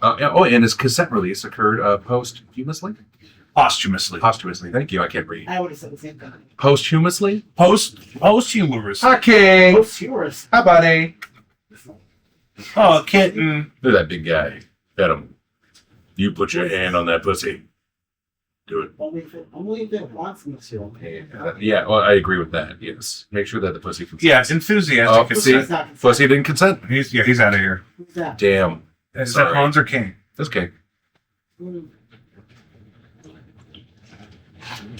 S4: And his cassette release occurred posthumously?
S1: Posthumously.
S4: Thank you. I can't read.
S5: I would have said the same thing.
S4: Posthumously?
S1: Posthumous.
S4: Okay.
S5: Post-humorous.
S4: Hi, buddy.
S1: Oh, kitten.
S4: Look at that big guy. Pet him. You put your hand on that pussy. Do it.
S5: Only if it wants me to.
S4: Yeah, well, I agree with that. Yes. Make sure that the pussy consents.
S1: Yeah, it's enthusiastic.
S4: Oh,
S1: It's-
S4: see?
S5: It's not consent.
S4: Pussy didn't consent.
S1: he's out of here.
S5: Who's that?
S4: Damn.
S1: Is
S4: Sorry.
S1: that Hans or King?
S4: That's okay.
S5: Mm.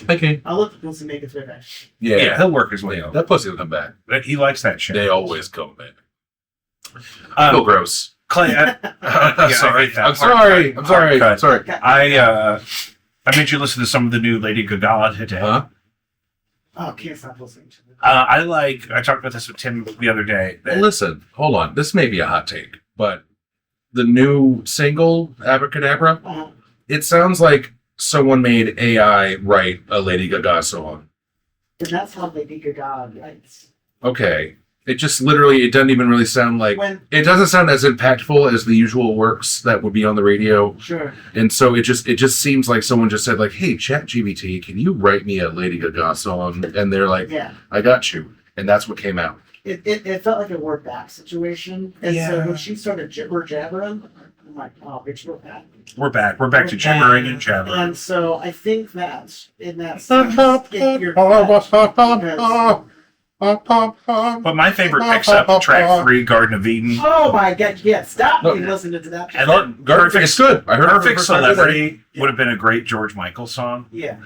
S4: Okay.
S5: I'll let the pussy make its way back.
S4: Yeah.
S1: He'll work his way over.
S4: That pussy will come back.
S1: He likes that shit.
S4: They always come back. Feel
S1: Um,
S4: gross.
S1: Clay, I
S4: Sorry.
S1: hate that.
S4: I'm sorry. I'm sorry.
S1: Hard cut.
S4: Sorry.
S1: I made you listen to some of the new Lady Gaga today.
S4: Huh?
S5: Oh, can't stop listening to it.
S1: I talked about this with Tim the other day.
S4: Well, listen, hold on. This may be a hot take, but the new single, Abracadabra,
S5: Uh-huh.
S4: it sounds like someone made AI write a Lady Gaga song.
S5: And that's how Lady Gaga writes.
S4: Okay. It just literally, it doesn't even really sound like,
S5: When,
S4: it doesn't sound as impactful as the usual works that would be on the radio.
S5: sure.
S4: And so it just seems like someone just said like, hey, ChatGPT, can you write me a Lady Gaga song? And they're like,
S5: Yeah.
S4: I got you. And that's what came out.
S5: It felt like a word back situation. And so
S1: Yeah.
S5: when she started jibber jabbering, I'm like, oh, bitch, we're back.
S1: We're back. We're back to gibbering and jabbering.
S5: And so I think that in that sense, if you're because,
S1: But my favorite picks up track 3, Garden of Eden.
S5: oh my god, yeah, stop
S4: No.
S5: me listening to that.
S1: I love
S4: It's
S1: Perfect,
S4: good. I heard it for the
S1: Perfect
S4: first time
S1: Celebrity would have been a great George Michael song.
S5: Yeah.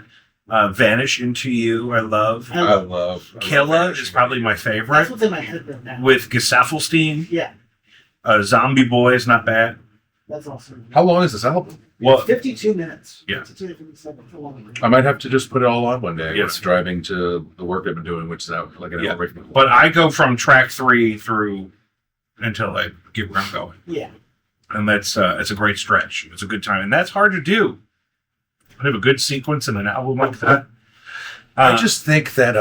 S1: Vanish Into You, I love.
S4: I love.
S1: Killa is probably my
S5: That's
S1: favorite.
S5: what's in my head right now.
S1: With Gesaffelstein.
S5: Yeah,
S1: Zombie Boy is not bad.
S5: that's awesome.
S4: How long is this album?
S1: Well,
S5: 52 minutes.
S1: Yeah.
S5: 52 to 57. How long?
S4: I might have to just put it all on one day.
S1: Yes.
S4: Yes. Driving to the work I've been doing, which is out like an
S1: Yeah.
S4: hour away from me.
S1: but I go from track 3 through until I get where I'm going.
S5: Yeah.
S1: And that's it's a great stretch. It's a good time. And that's hard to do. I have a good sequence in an album like that.
S4: I just think that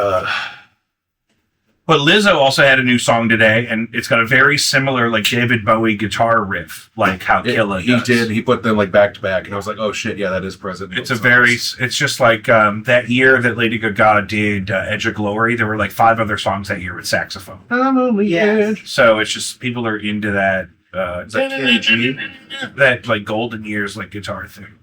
S1: But Lizzo also had a new song today, and it's got a very similar, like David Bowie guitar riff, like how Killa
S4: he
S1: does.
S4: did. He put them like back to back, and I was like, "Oh shit, yeah, that is present." in
S1: It's a
S4: those
S1: very.
S4: songs.
S1: It's just like that year that Lady Gaga did "Edge of Glory." There were like 5 other songs that year with saxophone.
S4: I'm on the
S5: Yes.
S4: edge.
S1: So it's just people are into that. It's like Kenny G, that like golden years like guitar thing.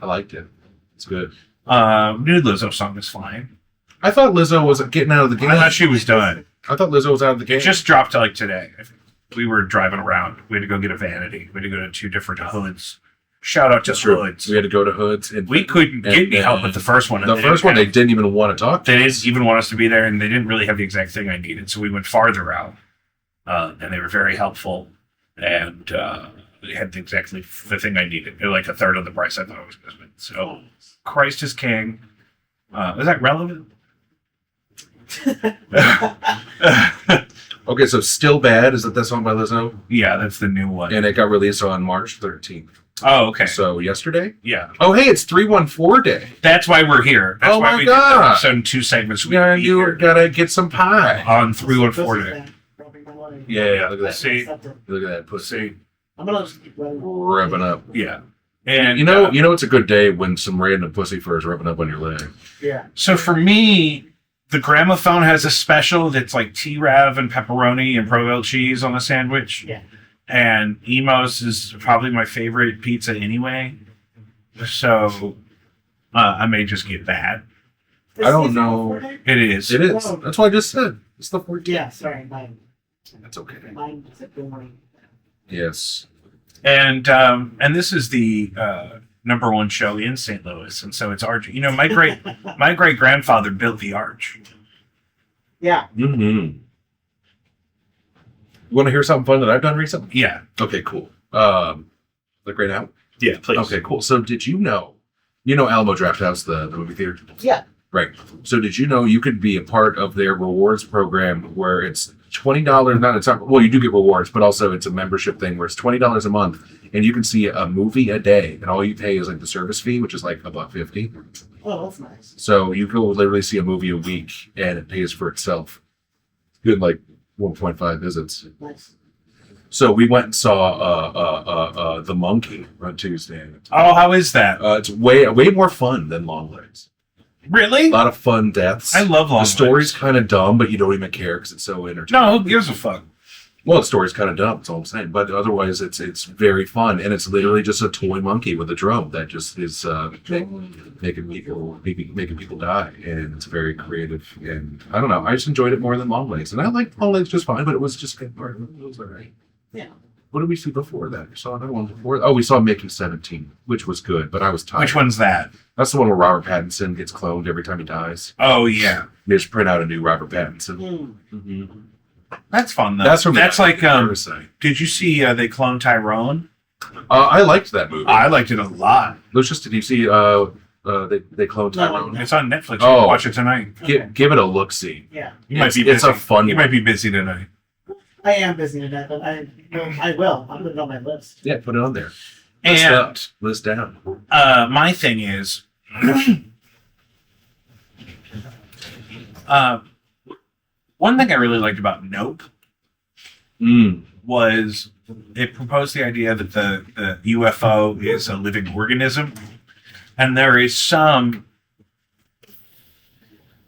S4: I liked it. It's good.
S1: New Lizzo song is fine.
S4: I thought Lizzo was getting out of the game.
S1: I thought she was done.
S4: I thought Lizzo was out of the game.
S1: It just dropped like today. I think. We were driving around. We had to go get a vanity. We had to go to 2 different hoods. Shout out to
S4: That's true.
S1: hoods.
S4: We had to go to Hoods, and
S1: We couldn't get any help with the first one. and
S4: The
S1: they
S4: first
S1: didn't
S4: one, they
S1: have-
S4: didn't even want to talk.
S1: they didn't even want us to be there, and they didn't really have the exact thing I needed. So we went farther out, and they were very helpful, and they had exactly the thing I needed. They're like a third of the price I thought it was going to be. So Christ is King. Is that relevant?
S4: Okay, so Still Bad is that song by Lizzo,
S1: Yeah, that's the new one.
S4: and it got released on March 13th.
S1: Oh, okay.
S4: So yesterday.
S1: Yeah,
S4: Oh, hey, it's 314 Day.
S1: that's why we're here. That's
S4: Oh
S1: why
S4: my
S1: we
S4: God.
S1: did the episode in 2 segments. We
S4: Yeah,
S1: be
S4: you
S1: here
S4: gotta get some pie.
S1: on 314 day.
S4: Yeah, look at that.
S1: See,
S4: Look at that pussy
S1: see,
S5: I'm gonna just keep running.
S4: rubbing up.
S1: yeah. And
S4: You know, it's a good day when some random pussy fur is rubbing up on your leg.
S5: Yeah.
S1: so for me, the gramophone has a special that's like T-Rav and pepperoni and Provolone cheese on a sandwich.
S5: Yeah.
S1: And Emos is probably my favorite pizza anyway. So I may just get that.
S4: I don't know.
S1: It is.
S4: It is. That's what I just said. It's the 14th.
S5: Yeah, sorry, mine.
S4: That's okay.
S5: Mine said good morning.
S4: Yes.
S1: And this is the number 1 show in St. Louis, and so it's arch. You know, my great grandfather built the arch.
S5: Yeah.
S4: Mm-hmm. You want to hear something fun that I've done recently?
S1: Yeah.
S4: Okay, cool. Like right now?
S1: Yeah, please.
S4: Okay, cool. So did you know Alamo Drafthouse, the movie theater?
S5: Yeah.
S4: Right. So did you know you could be a part of their rewards program where it's $20? Not it's not, well, you do get rewards, but also it's a membership thing where it's $20 a month, and you can see a movie a day, and all you pay is like the service fee, which is like $1.50.
S5: Oh, that's nice.
S4: So you can literally see a movie a week, and it pays for itself. Good, like 1.5 visits.
S5: Nice.
S4: So we went and saw The Monkey on Tuesday.
S1: Oh, how is that?
S4: It's way more fun than Longlegs.
S1: Really?
S4: A lot of fun deaths.
S1: I love Long
S4: The story's
S1: Legs.
S4: kind of dumb, but you don't even care because it's so entertaining.
S1: No, who gives a fuck?
S4: Well, the story's kind of dumb. That's all I'm saying. But otherwise, it's very fun, and it's literally just a toy monkey with a drum that just is making people die, and it's very creative. And I don't know. I just enjoyed it more than Longlegs, and I liked Longlegs just fine, but it was just it was all right.
S5: Yeah.
S4: What did we see before that? We saw another one before. Oh, we saw Mickey 17, which was good, but I was tired.
S1: Which one's that?
S4: That's the one where Robert Pattinson gets cloned every time he dies.
S1: Oh, yeah.
S4: They just print out a new Robert Pattinson.
S5: Mm.
S4: Mm-hmm.
S1: That's fun, though.
S4: That's from
S1: like,
S4: Parasite.
S1: did you see they cloned Tyrone?
S4: I liked that movie.
S1: I liked it a lot.
S4: Lucius, did you see they cloned Tyrone?
S1: It's on Netflix. You
S4: Oh.
S1: can watch it tonight.
S4: Give it a look-see.
S5: Yeah.
S1: You might be
S4: It's
S1: busy.
S4: a fun
S1: You
S4: one.
S1: might be busy tonight.
S5: I am busy today, but I will. I'll put it on my list.
S4: Yeah, put it on there.
S1: And
S4: List down.
S1: my thing is, one thing I really liked about Nope was it proposed the idea that the UFO is a living organism, and there is some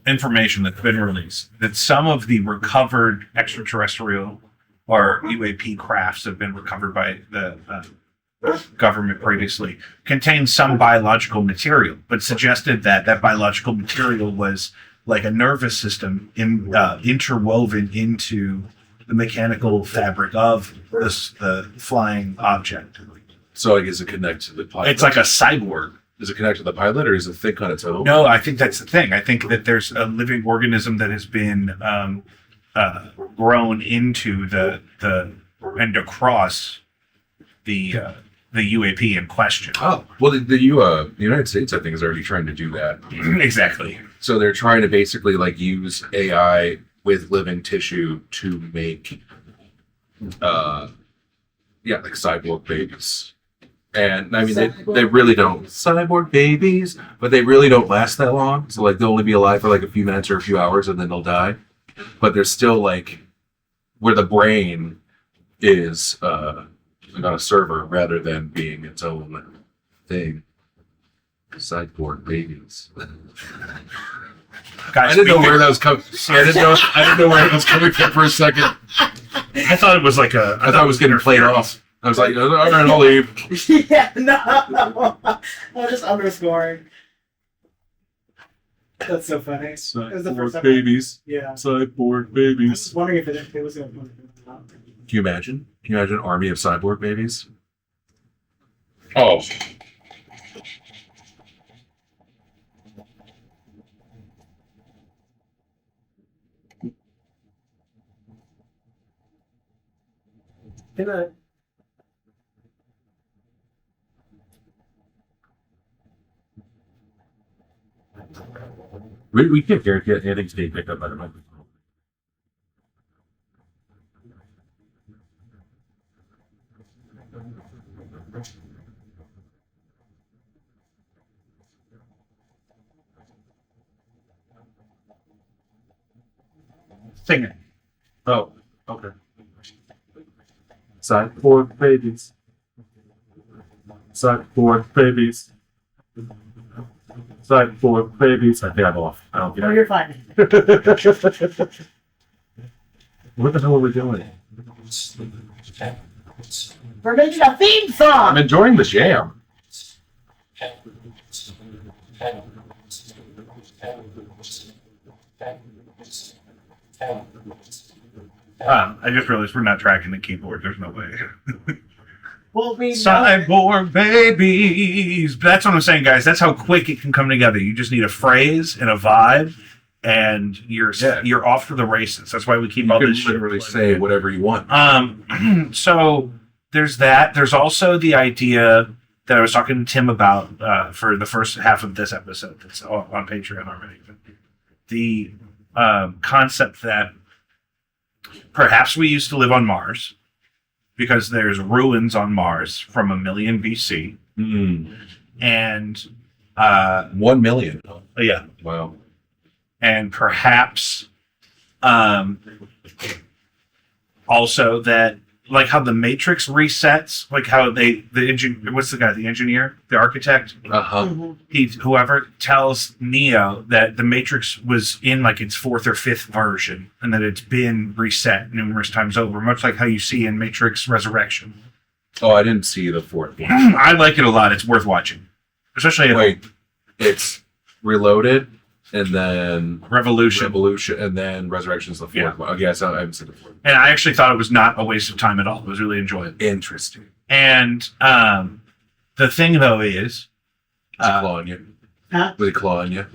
S1: information that's been released that some of the recovered extraterrestrial or UAP crafts have been recovered by the government previously contained some biological material, but suggested that that biological material was like a nervous system interwoven into the mechanical fabric of the flying object.
S4: So I guess it connects to the pilot.
S1: It's like a cyborg.
S4: Does it connect to the pilot, or is it think on its own?
S1: No, I think that's the thing. I think that there's a living organism that has been grown into the and across the UAP in question.
S4: Oh, well, the United States, I think, is already trying to do that.
S1: Exactly.
S4: So they're trying to basically like use AI with living tissue to make, like cyborg babies. And I mean, they really don't cyborg babies, but they really don't last that long. So like they'll only be alive for like a few minutes or a few hours, and then they'll die. But they're still like where the brain is on a server rather than being its own thing. Cyborg babies.
S1: Guys,
S4: I didn't know where that was coming. I didn't know where it was coming from for a second.
S1: I thought it was like
S4: I thought it was getting played off. I was like, all right, I'll leave.
S5: Yeah, no. I'm just underscoring. That's so funny. It was the first time.
S4: babies.
S5: Yeah.
S4: Cyborg
S5: I was
S4: babies.
S5: just wondering if it was going to come out.
S4: Can you imagine? Can you imagine an army of cyborg babies?
S2: Oh,
S5: Good night.
S4: We can't guarantee anything's being picked up by the microphone.
S1: Sing it.
S4: Oh, okay. Cyborg babies. Cyborg babies. Cyborg babies. I think I'm off. I don't get
S5: Oh,
S4: it.
S5: you're fine.
S4: What the hell are we doing?
S5: We're making a theme
S4: I'm
S5: song.
S4: enjoying the jam.
S1: I just realized we're not tracking the keyboard. There's no way.
S5: Well, we know
S1: Cyborg babies. That's what I'm saying, guys. That's how quick it can come together. You just need a phrase and a vibe, and you're off to the races. That's why we keep
S4: You
S1: all
S4: can
S1: this shit.
S4: literally say whatever you want.
S1: So there's that. There's also the idea that I was talking to Tim about for the first half of this episode that's on Patreon already. The concept that perhaps we used to live on Mars because there's ruins on Mars from 1 million BC. And
S4: 1 million.
S1: yeah.
S4: Wow.
S1: And perhaps also that like how the Matrix resets, like how the engineer, the architect, whoever tells Neo that the Matrix was in like its 4th or 5th version and that it's been reset numerous times over, much like how you see in Matrix Resurrection.
S4: Oh, I didn't see the 4th one.
S1: I like it a lot. It's worth watching, especially
S4: Wait, it's Reloaded and then
S1: Revolution.
S4: and then Resurrection's the 4th one. Okay, so I haven't seen the 4th.
S1: And I actually thought it was not a waste of time at all. It was really enjoyable.
S4: Interesting.
S1: And the thing though is,
S4: Was he clawing you?
S5: Huh?
S4: Was he clawing you?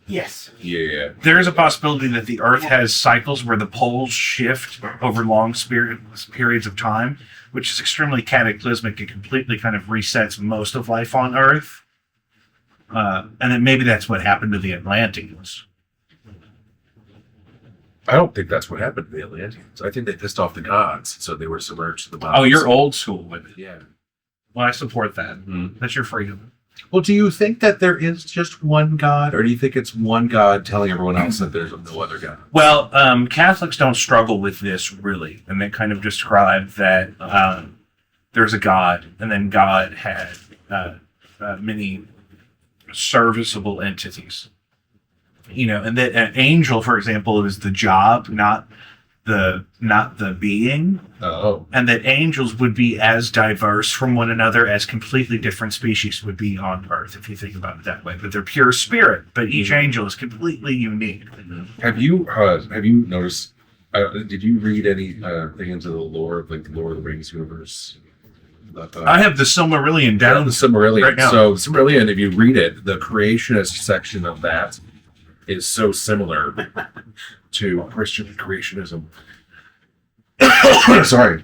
S5: Yes.
S4: Yeah.
S1: there is a possibility that the Earth has cycles where the poles shift over long periods of time, which is extremely cataclysmic and completely kind of resets most of life on Earth. And then maybe that's what happened to the Atlanteans.
S4: I don't think that's what happened to the Atlanteans. I think they pissed off the gods, so they were submerged to the bottom.
S1: Oh, you're old school with it.
S4: Yeah.
S1: Well, I support that.
S4: Mhm.
S1: That's your freedom.
S4: Well, do you think that there is just one God, or do you think it's one God telling everyone else that there's no other God?
S1: Well, Catholics don't struggle with this really, and they kind of describe that there's a God, and then God had many serviceable entities. You know, and that an angel, for example, is the job, not the being,
S4: Oh.
S1: and that angels would be as diverse from one another as completely different species would be on Earth, if you think about it that way. But they're pure spirit, but each angel is completely unique.
S4: Have you noticed? Did you read any thing into the lore of like the Lord of the Rings universe?
S1: I have the Silmarillion
S4: Down
S1: down.
S4: the Silmarillion.
S1: Right now.
S4: So Silmarillion, if you read it, the creationist section of that is so similar to Christian creationism. Sorry,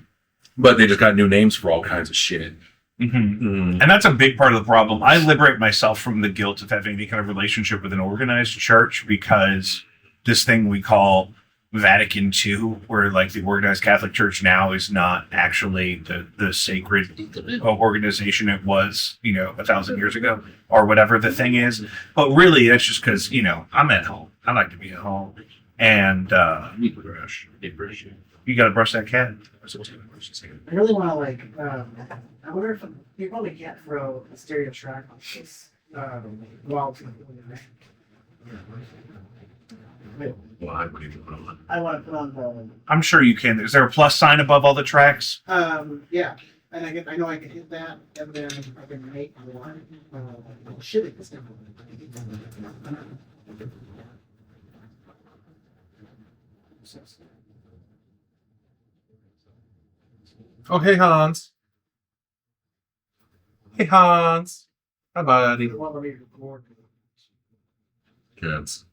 S4: but they just got new names for all kinds of shit.
S1: And that's a big part of the problem. I liberate myself from the guilt of having any kind of relationship with an organized church because this thing we call Vatican II, where like the organized Catholic Church now is not actually the sacred organization it was, 1,000 years ago or whatever the thing is. But really, that's just because, I'm at home. I like to be at home. And you got to brush that cat.
S5: I really want to I wonder if you probably can't throw a stereo track on this while
S4: Why would you put on?
S5: I want to put on the
S1: I'm sure you can. Is there a plus sign above all the tracks?
S5: yeah, and I know I can hit that, and then I can make one shitting this thing.
S4: Oh, hey Hans. Hey Hans. Hi, buddy.
S5: Well, let me record.
S4: Kids.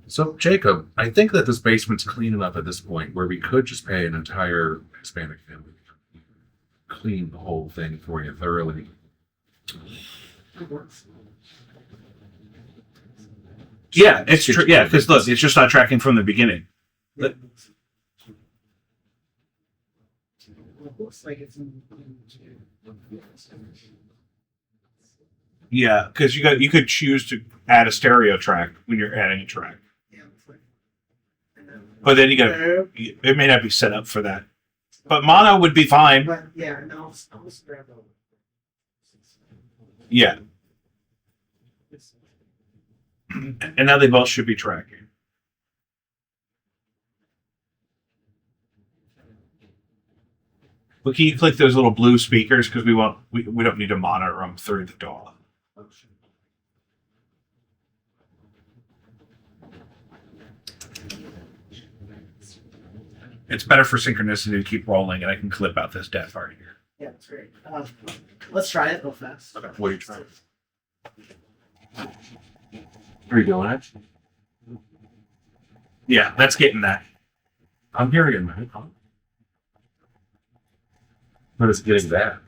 S4: So, Jacob, I think that this basement's clean enough at this point where we could just pay an entire Hispanic family to clean the whole thing for you thoroughly.
S1: Yeah, it's true. Yeah, because look, it's just not tracking from the beginning.
S5: It looks like it's in.
S1: Yeah, because you could choose to add a stereo track when you're adding a track,
S5: Yeah, it's like.
S1: but then it may not be set up for that. But mono would be fine.
S5: But yeah, and I'll just grab the.
S1: Yeah, and now they both should be tracking. But can you click those little blue speakers because we don't need to monitor them through the DAW. It's better for synchronicity to keep rolling, and I can clip out this dead part here.
S5: Yeah, that's great. Let's try it real fast.
S4: Okay, what are you trying? Are you doing it?
S1: Yeah, that's getting that.
S4: I'm hearing it, man. What is getting that?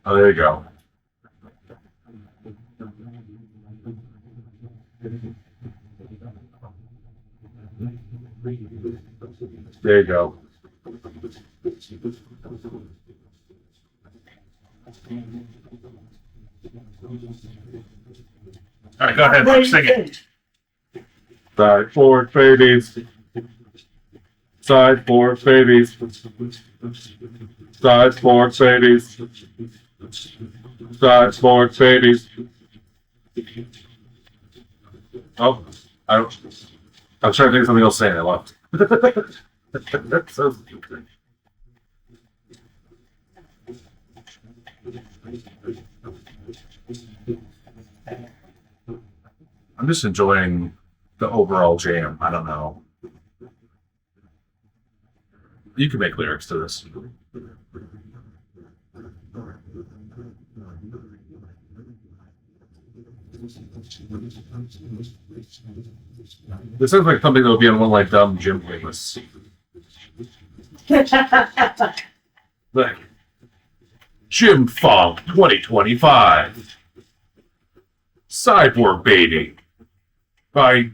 S4: Oh, there you go. There you go.
S1: All right, go ahead, Mark, sing it.
S4: Cyborg Babies. Cyborg Babies. Cyborg Babies. Cyborg Babies. Oh, I was trying to think of something else saying. I left. That's so stupid. I'm just enjoying the overall jam. I don't know. You can make lyrics to this. This sounds like something that would be on one like dumb gym playlists. Like Gym Funk 2025. Cyborg Baby by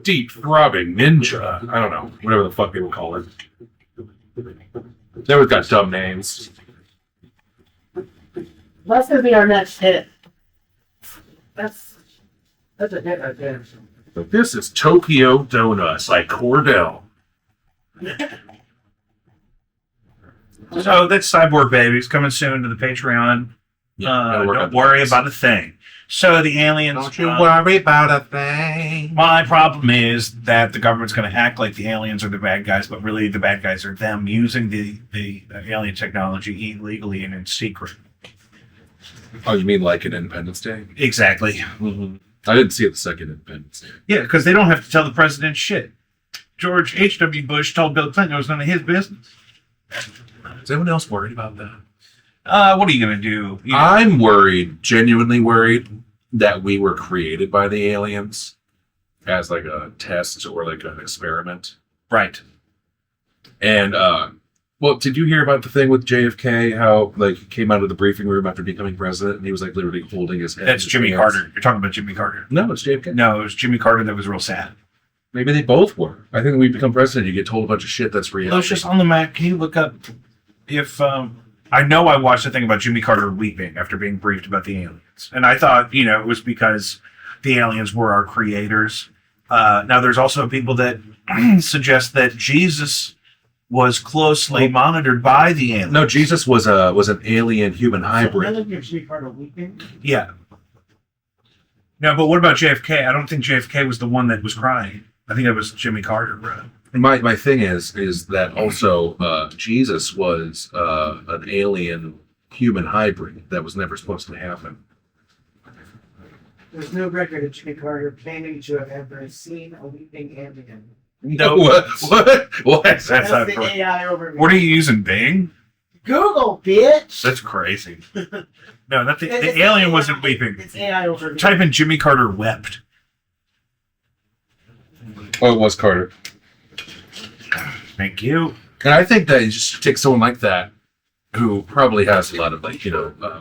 S4: Deep Throbbing Ninja. I don't know, whatever the fuck people call it. They always got dumb names.
S5: That's gonna be our next hit. That's a hit right there.
S4: But this is Tokyo Donuts by Cordell.
S1: So that's Cyborg Babies coming soon to the Patreon. Don't worry about a thing. So the aliens.
S4: Don't you worry about a thing.
S1: My problem is that the government's going to act like the aliens are the bad guys, but really the bad guys are them using the alien technology illegally and in secret.
S4: Oh, you mean like an Independence Day?
S1: Exactly.
S4: Mm-hmm. I didn't see it the second Independence Day.
S1: Yeah, because they don't have to tell the president shit. George H.W. Bush told Bill Clinton it was none of his business.
S4: Is anyone else worried about that?
S1: What are you going to do?
S4: I'm worried, genuinely worried, that we were created by the aliens as like a test or like an experiment.
S1: Right.
S4: And, well, did you hear about the thing with JFK? How, like, he came out of the briefing room after becoming president and he was, like, literally holding his head.
S1: That's
S4: in his
S1: Jimmy
S4: hands?
S1: Carter. You're talking about Jimmy Carter.
S4: No, it's JFK.
S1: No, it was Jimmy Carter that was real sad.
S4: Maybe they both were. I think when we become president, you get told a bunch of shit that's real.
S1: Lucius, on the Mac, can you look up if I know I watched a thing about Jimmy Carter weeping after being briefed about the aliens, and I thought it was because the aliens were our creators. Now, there's also people that suggest that Jesus was closely monitored by the aliens.
S4: No, Jesus was an alien human hybrid.
S5: So, I look at Jimmy Carter weeping.
S1: Yeah. No, but what about JFK? I don't think JFK was the one that was crying. I think it was Jimmy Carter, bro.
S4: My thing is that also Jesus was an alien human hybrid that was never supposed to happen.
S5: There's no record of Jimmy Carter claiming to have ever seen a weeping alien.
S1: No.
S4: What?
S1: That's
S5: That's
S1: not
S5: the
S1: correct.
S5: AI overview.
S1: What are you using, Bing?
S5: Google, bitch!
S1: That's crazy. No, the alien wasn't weeping.
S5: It's AI overview.
S1: Type in Jimmy Carter wept.
S4: Oh, it was Carter.
S1: Thank you.
S4: And I think that you just take someone like that, who probably has a lot of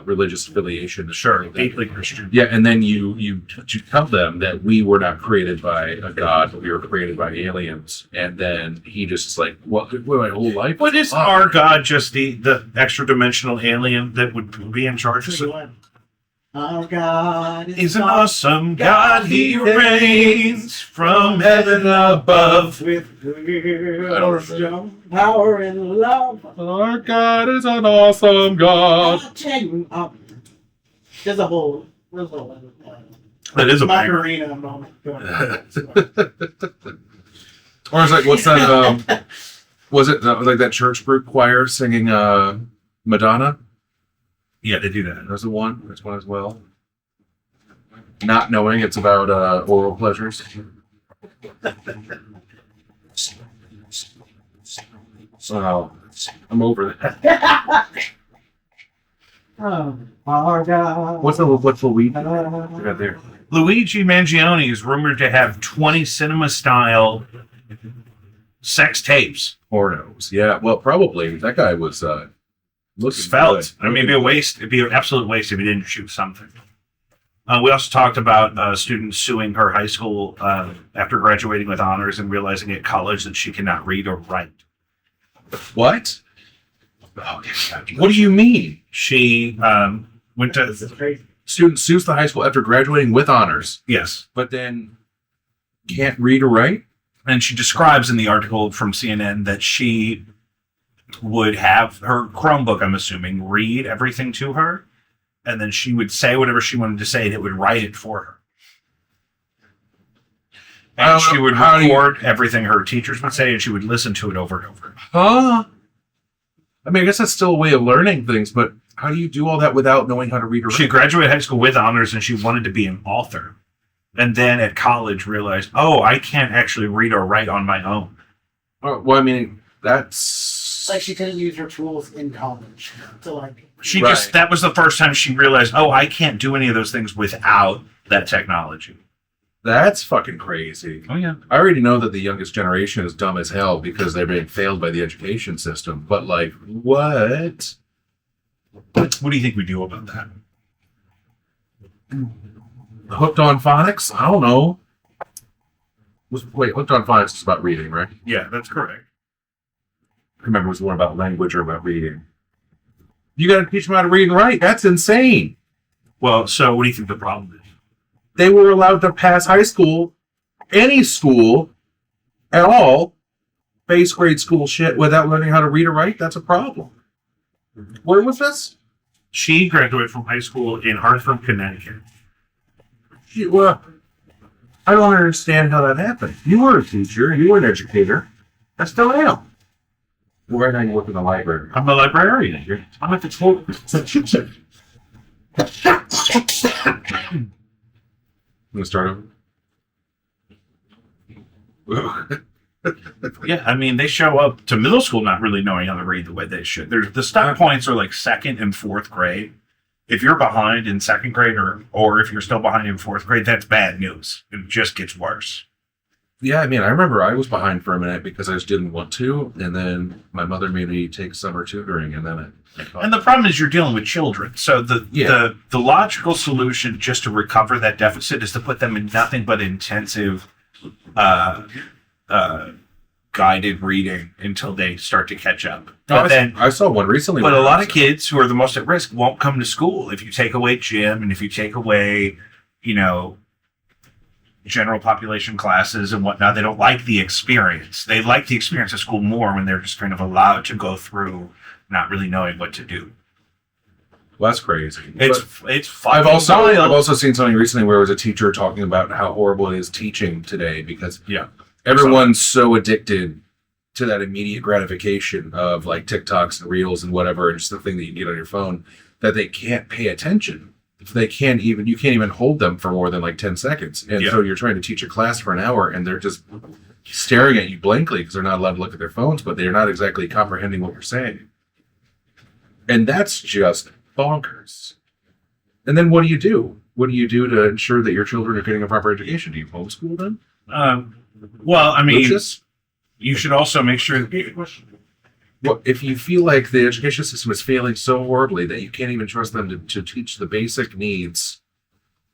S4: religious affiliation.
S1: Sure, deeply Christian.
S4: Yeah, and then you tell them that we were not created by a god, but we were created by aliens, and then he just is like, "What? My whole life?
S1: But is our God just the extra dimensional alien that would be in charge of it?
S5: Our God
S1: He's an awesome God. He reigns from heaven above.
S5: with
S4: I don't
S5: strong power and love.
S4: Our God is an awesome God."
S5: I'll tell you, there's a whole
S1: That is a banger.
S5: Macarena moment going on.
S4: Or it's like, what's that? Was it like that church group choir singing Madonna?
S1: Yeah, they do that.
S4: There's one. There's one as well. Not knowing it's about oral pleasures. So I'm over that.
S5: Oh, our God.
S4: What's the weed? Right there.
S1: Luigi Mangione is rumored to have 20 cinema-style sex tapes.
S4: Pornos. Yeah, well, probably. That guy was looking
S1: Svelte.
S4: good.
S1: I mean, it'd be a waste. It'd be an absolute waste if he didn't shoot something. We also talked about students suing her high school after graduating with honors and realizing at college that she cannot read or write.
S4: What? Oh, what do you mean?
S1: She went
S5: This
S1: to
S5: is crazy.
S4: Student sues the high school after graduating with honors,
S1: yes,
S4: but then can't read or write?
S1: and she describes in the article from CNN that she would have her Chromebook, I'm assuming, read everything to her, and then she would say whatever she wanted to say, and it would write it for her. And she would
S4: How do you-
S1: record everything her teachers would say, and she would listen to it over and over.
S4: Huh? I mean, I guess that's still a way of learning things, but how do you do all that without knowing how to read or write?
S1: She graduated high school with honors, and she wanted to be an author. And then at college realized, oh, I can't actually read or write on my own.
S4: Well, I mean, that's...
S5: It's like she couldn't use her tools in college to like.
S1: She
S4: Right.
S1: just, that was the first time she realized, oh, I can't do any of those things without that technology.
S4: That's fucking crazy.
S1: Oh, yeah.
S4: I already know that the youngest generation is dumb as hell because they're being failed by the education system. But, like, what?
S1: What do you think we do about that?
S4: Hooked on phonics? I don't know. Wait, Hooked on phonics is about reading, right?
S1: Yeah, that's correct.
S4: I remember it was one about language or about reading. You got to teach them how to read and write. That's insane.
S1: Well, so what do you think the problem is?
S4: They were allowed to pass high school, any school at all, base grade school shit without learning how to read or write. That's a problem. Where was this?
S1: She graduated from high school in Hartford, Connecticut.
S4: Well, I don't understand how that happened. You were a teacher. You were an educator. I still am. Well, right now you work in the library.
S1: I'm a librarian. I'm at the school.
S4: I'm gonna start over.
S1: Yeah, I mean, they show up to middle school not really knowing how to read the way they should. The stop points are like second and fourth grade. If you're behind in second grade or if you're still behind in fourth grade, that's bad news. It just gets worse.
S4: Yeah, I mean, I remember I was behind for a minute because I just didn't want to, and then my mother made me take summer tutoring, and then
S1: And the problem is you're dealing with children. So the logical solution just to recover that deficit is to put them in nothing but intensive guided reading until they start to catch up. But then
S4: I saw one recently.
S1: but
S4: where
S1: a lot of
S4: it was,
S1: kids who are the most at risk won't come to school if you take away gym and if you take away, general population classes and whatnot. They don't like the experience. They like the experience of school more when they're just kind of allowed to go through not really knowing what to do.
S4: well, that's crazy.
S1: It's fucking
S4: I've
S1: wild.
S4: also seen something recently where it was a teacher talking about how horrible it is teaching today because
S1: Yeah.
S4: everyone's so addicted to that immediate gratification of like TikToks and Reels and whatever, and just the thing that you get on your phone that they can't pay attention. You can't even hold them for more than like 10 seconds. And so you're trying to teach a class for an hour and they're just staring at you blankly because they're not allowed to look at their phones, but they're not exactly comprehending what you're saying. And that's just bonkers. And then what do you do? What do you do to ensure that your children are getting a proper education? Do you homeschool them?
S1: Well, I mean,
S4: Lucius?
S1: you should also make sure.
S4: Well, if you feel like the education system is failing so horribly that you can't even trust them to teach the basic needs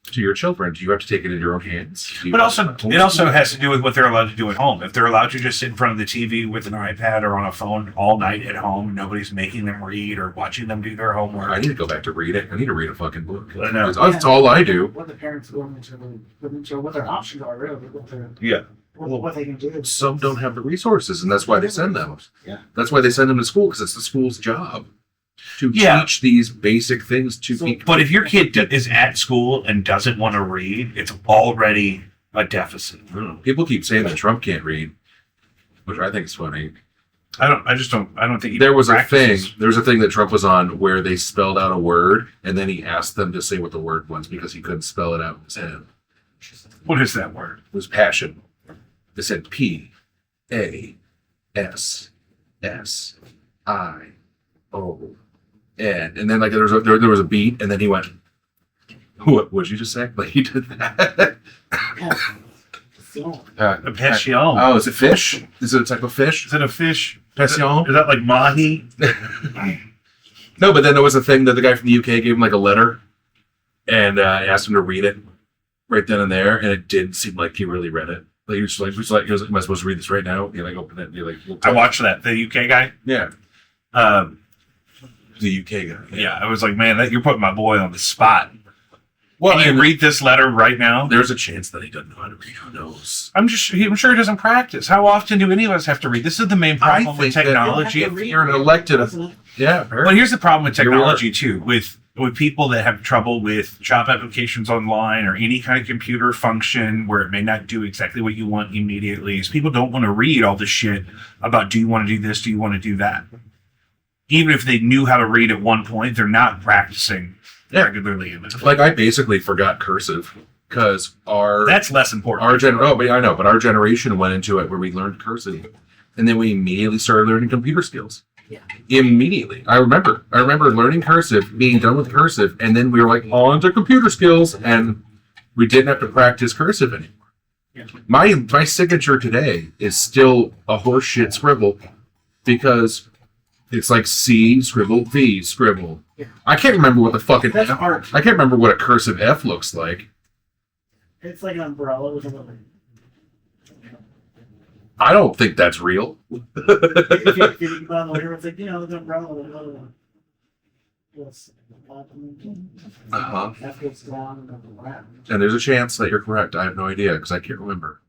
S4: to your children, do you have to take it in your own hands? Do you
S1: But
S4: have
S1: also,
S4: to
S1: it also
S4: homeschool?
S1: has to do with what they're allowed to do at home. If they're allowed to just sit in front of the TV with an iPad or on a phone all night at home, nobody's making them read or watching them do their homework.
S4: I need to go back to read it. I need to read a fucking book.
S1: I know.
S4: That's all I do.
S5: What the parents go into what their options are really,
S1: Yeah.
S5: what they can do.
S4: Some don't have the resources, and that's why they send them.
S5: Yeah.
S4: That's why they send them to school, because it's the school's job to
S1: Yeah.
S4: teach these basic things to people.
S1: But if your kid is at school and doesn't want to read, it's already a deficit.
S4: I don't know. People keep saying that Trump can't read, which I think is funny.
S1: I don't think he
S4: There was
S1: practices.
S4: a thing that Trump was on where they spelled out a word, and then he asked them to say what the word was because he couldn't spell it out in his head.
S1: What is that word?
S4: It was passion. They said PASSION. And then like there was a beat, and then he went, "What did you just say?" Like he did that.
S1: A passion.
S4: Oh, is it fish? Is it a type of fish?
S1: Is it a fish?
S4: Passion?
S1: Is that like mahi?
S4: No, but then there was a thing that the guy from the UK gave him like a letter and asked him to read it right then and there, and it didn't seem like he really read it. Like he was like, am I supposed to read this right now? He like opened it and he like looked
S1: I
S4: at it.
S1: watched that. The UK guy.
S4: Yeah.
S1: Um,
S4: The UK guy.
S1: yeah, I was like, man, you're putting my boy on the spot.
S4: Well,
S1: Can
S4: and
S1: you read this letter right now?
S4: there's a chance that he doesn't know how to read. Who knows?
S1: I'm sure he doesn't practice. How often do any of us have to read? This is the main problem with
S4: that
S1: technology.
S4: you're an elected. Yeah,
S1: Well, here's the problem with
S4: Here we are.
S1: technology too, with people that have trouble with job applications online or any kind of computer function where it may not do exactly what you want immediately. Is people don't want to read all this shit about, do you want to do this? Do you want to do that? Even if they knew how to read at one point, they're not practicing regularly.
S4: Like I basically forgot cursive because
S1: That's less important.
S4: but our generation went into it where we learned cursive, and then we immediately started learning computer skills.
S5: Yeah.
S4: Immediately, I remember learning cursive, being done with cursive, and then we were like on to computer skills, and we didn't have to practice cursive anymore.
S5: Yeah.
S4: My signature today is still a horseshit scribble because it's like C scribble V scribble.
S5: Yeah.
S4: I can't remember what the fucking
S5: That's art.
S4: I can't remember what a cursive F looks like.
S5: It's like an umbrella with a little.
S4: I don't think that's real.
S5: If you go on the river, it's like, the umbrella with a little one. Yes.
S4: Uh-huh.
S5: That gets down and then around.
S4: And there's a chance that you're correct. I have no idea because I can't remember.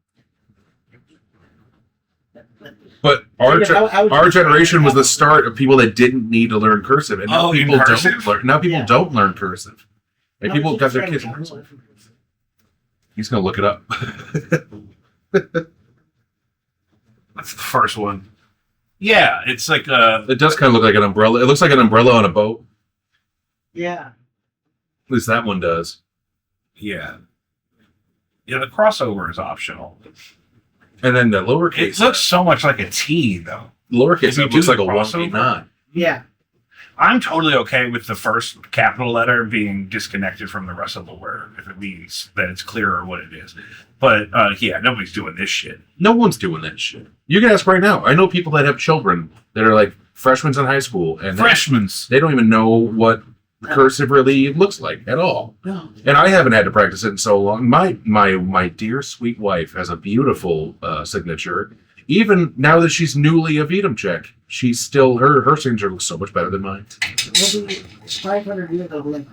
S4: But our generation was the start of people that didn't need to learn cursive, and now people don't learn. Now people don't learn cursive. Like people got their kids. He's gonna look it up.
S1: That's the first one. Yeah, it's like
S4: It does kind of look like an umbrella. It looks like an umbrella on a boat.
S5: Yeah.
S4: At least that one does.
S1: yeah. The crossover is optional.
S4: And then the lowercase.
S1: It looks so much like a T, though.
S4: Lowercase.
S1: If you
S4: It
S1: do
S4: looks
S1: the
S4: like a
S1: crossover.
S4: 1v9.
S5: Yeah.
S1: I'm totally okay with the first capital letter being disconnected from the rest of the word if it means that it's clearer what it is. But nobody's doing this shit.
S4: No one's doing that shit. You can ask right now. I know people that have children that are like freshmen in high school, and
S1: Freshmen's.
S4: they don't even know what cursive really looks like at all.
S5: No.
S4: And I haven't had to practice it in so long. My dear sweet wife has a beautiful signature. Even now that she's newly a Vitam Czech, she's still her signature looks so much better than mine.
S5: It'll be 500 years of like.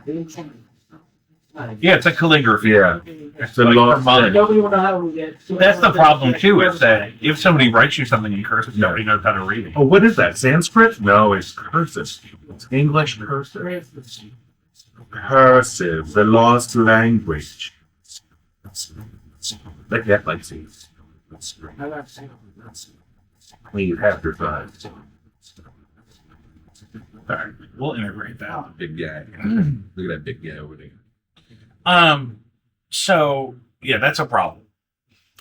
S1: Yeah, it's a calligraphy.
S4: Yeah.
S1: It's a lot.
S5: Nobody will know how we get.
S1: That's the problem too. Is that if somebody writes you something in cursive, nobody knows how to read it.
S4: Oh, what is that? Sanskrit? No, it's cursive. It's English cursive. Cursive, the lost language. Like that, like see. Please have your fun.
S1: All right, we'll integrate that.
S4: Big guy. Look at that big guy over there.
S1: So yeah, that's a problem.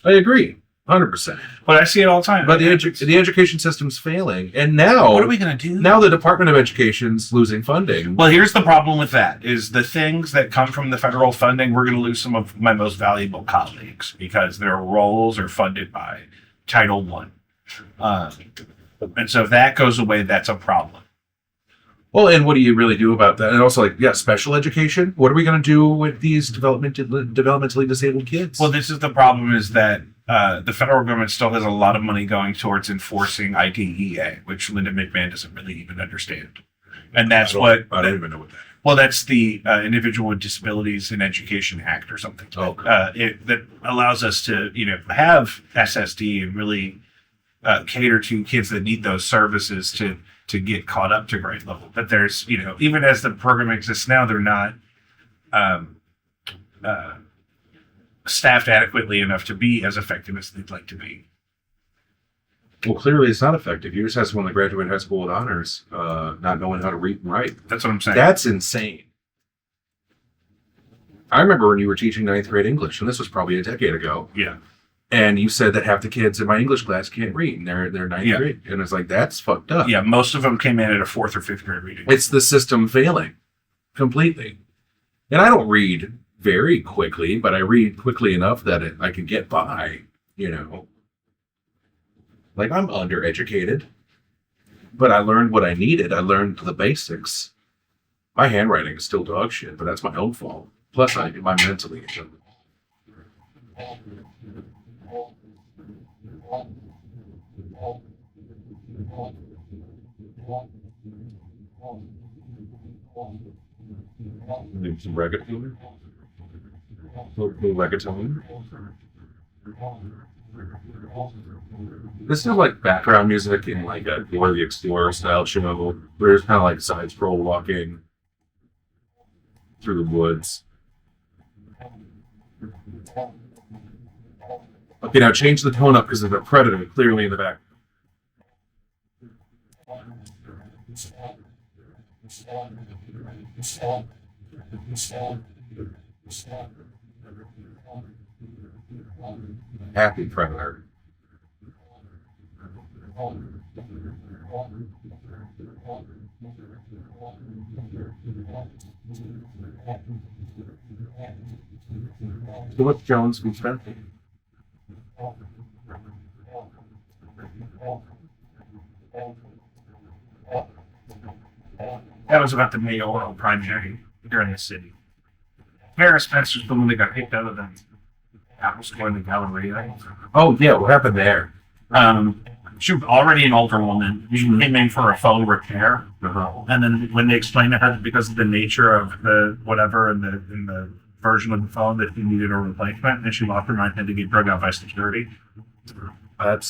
S4: I agree, 100%.
S1: But I see it all the time.
S4: But the education system's failing, and now
S1: what are we gonna do?
S4: Now the Department of Education's losing funding.
S1: Well, here's the problem with that: is the things that come from the federal funding, we're gonna lose some of my most valuable colleagues because their roles are funded by Title I. And so if that goes away, that's a problem.
S4: Well, and what do you really do about that? And also, special education. What are we going to do with these developmentally disabled kids?
S1: Well, this is the problem: is that the federal government still has a lot of money going towards enforcing IDEA, which Linda McMahon doesn't really even understand. And that's
S4: I don't even know what that is.
S1: Well, that's the Individual with Disabilities in Education Act or something.
S4: Okay.
S1: That allows us to, have SSD and really cater to kids that need those services to get caught up to grade level. But there's, even as the program exists now, they're not staffed adequately enough to be as effective as they'd like to be.
S4: Well, clearly it's not effective. You just have someone that graduated high school with honors, not knowing how to read and write.
S1: That's what I'm saying.
S4: That's insane. I remember when you were teaching 9th grade English, and this was probably a decade ago.
S1: Yeah.
S4: And you said that half the kids in my English class can't read, and they're 9th grade. And it's like, that's fucked up.
S1: Yeah, most of them came in at a 4th or 5th grade reading.
S4: It's the system failing completely. And I don't read very quickly, but I read quickly enough that I can get by. you know. Like, I'm undereducated, but I learned what I needed. I learned the basics. My handwriting is still dog shit, but that's my own fault. Plus, I'm mentally ill. Maybe some reggaeton. Little reggaeton. This is like background music in like a Dora the Explorer style show, where it's kind of like side scroll walking through the woods. Okay, now change the tone up because there's a predator clearly in the back. Happy predator. So what's Jones been spending?
S6: That was about the mayoral primary during the city. Paris Spencer's the one that got kicked out of the Apple Store in the Galleria.
S4: Oh yeah, what happened there?
S6: She was already an older woman. She came in for a phone repair, and then when they explained to her that because of the nature of the whatever in the version of the phone that she needed a replacement, and she lost her mind and had to get drugged out by security. And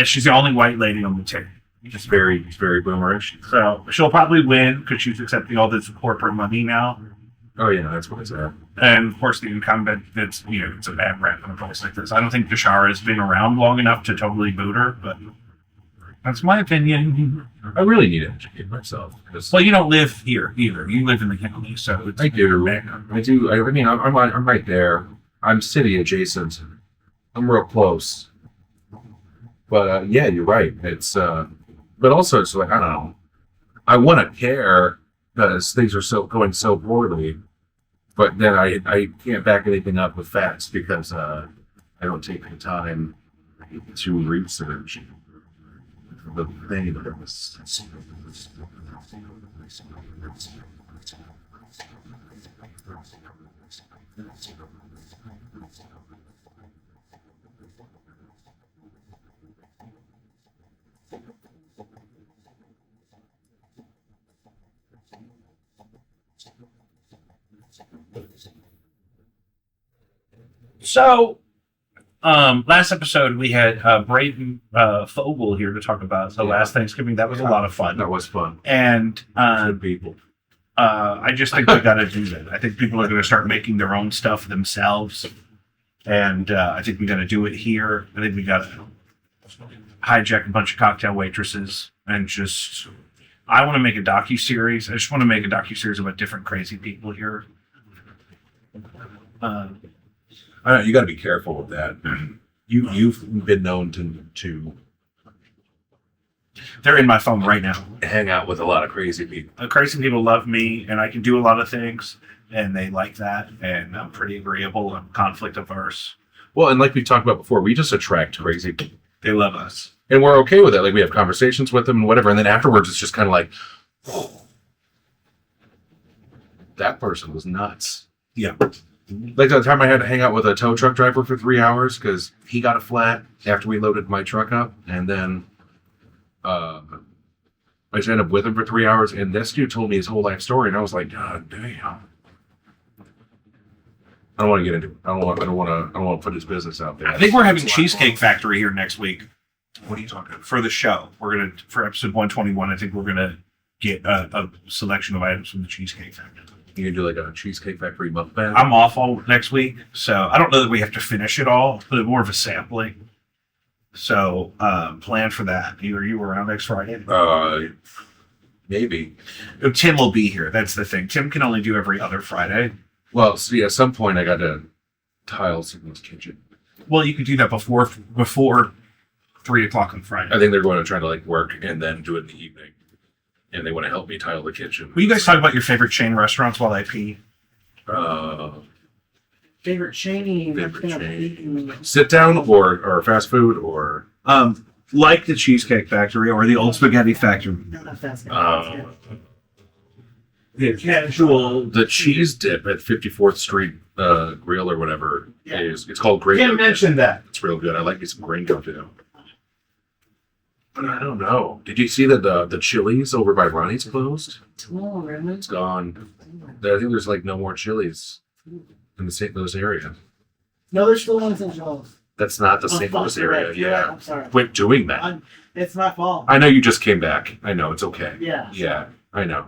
S6: she's the only white lady on the team.
S4: It's very boomerish.
S6: So she'll probably win because she's accepting all this corporate money now.
S4: Oh yeah, that's what it's at.
S6: And of course, the incumbent, it's a bad rep in a place like this. I don't think Deshara has been around long enough to totally boot her, but that's my opinion.
S4: I really need to educate myself.
S6: Well, you don't live here either. You live in the county, so it's
S4: I do. I mean, I'm right there. I'm city adjacent. I'm real close. But yeah, you're right. It's but also it's like I don't know. I want to care because things are going so poorly, but then I can't back anything up with facts because I don't take the time to research the thing that was.
S6: So, last episode we had Braden Fogel here to talk about the last Thanksgiving. That was a lot of fun.
S4: That was fun.
S6: And
S4: Good people.
S6: I just think we got to do that. I think people are going to start making their own stuff themselves, and I think we got to do it here. I think we got to hijack a bunch of cocktail waitresses and just. I want to make a docu-series. I just want to make a docu-series about different crazy people here.
S4: I know, you got to be careful with that. You've been known to
S6: They're in my phone right now.
S4: hang out with a lot of crazy people.
S6: Crazy people love me, and I can do a lot of things, and they like that, and I'm pretty agreeable and conflict averse.
S4: Well, and like we talked about before, we just attract crazy people.
S6: They love us.
S4: And we're okay with it. Like we have conversations with them and whatever. And then afterwards, it's just kind of like, that person was nuts.
S6: Yeah.
S4: Like the time I had to hang out with a tow truck driver for 3 hours because he got a flat after we loaded my truck up. And then I just ended up with him for 3 hours. And this dude told me his whole life story. And I was like, God damn. I don't want to get into it. I don't want to put his business out there.
S6: I think we're having Cheesecake Factory here next week.
S4: What are you talking about?
S6: For the show. For episode 121, I think we're going to get a selection of items from the Cheesecake Factory.
S4: You can do like a Cheesecake Factory mukbang.
S6: I'm off all next week, so I don't know that we have to finish it all, but more of a sampling. So plan for that. Are you around next Friday?
S4: Maybe.
S6: Tim will be here. That's the thing. Tim can only do every other Friday.
S4: Well, see, at some point I got to tile someone's kitchen.
S6: Well, you can do that before 3 o'clock on Friday.
S4: I think they're going to try to like work and then do it in the evening. And they want to help me tile the kitchen.
S6: Will you guys talk about your favorite chain restaurants while I pee?
S4: Yeah,
S5: Favorite chain.
S4: Favorite
S5: I'm gonna
S4: chain.
S5: beat-
S4: Sit down or fast food or
S1: Like the Cheesecake Factory or the Old Spaghetti Factory.
S5: No, not fast food.
S1: The casual.
S4: the cheese dip at 54th Street Grill or whatever
S5: Yeah.
S4: it's called Gringo.
S1: Can't mention that.
S4: It's real good. I like me some Gringo too. But I don't know. Did you see that the Chili's over by Ronnie's closed?
S5: Oh, really?
S4: It's gone. I think there's like no more Chili's in the St. Louis area.
S5: No, there's still ones in Charles.
S4: That's not the
S5: Oh,
S4: St.
S5: fuck,
S4: Louis
S5: you're
S4: area.
S5: right, you're right,
S4: Yeah.
S5: I'm sorry.
S4: Quit doing that.
S5: It's my fault.
S4: I know you just came back. I know it's okay.
S5: Yeah.
S4: Yeah, I know.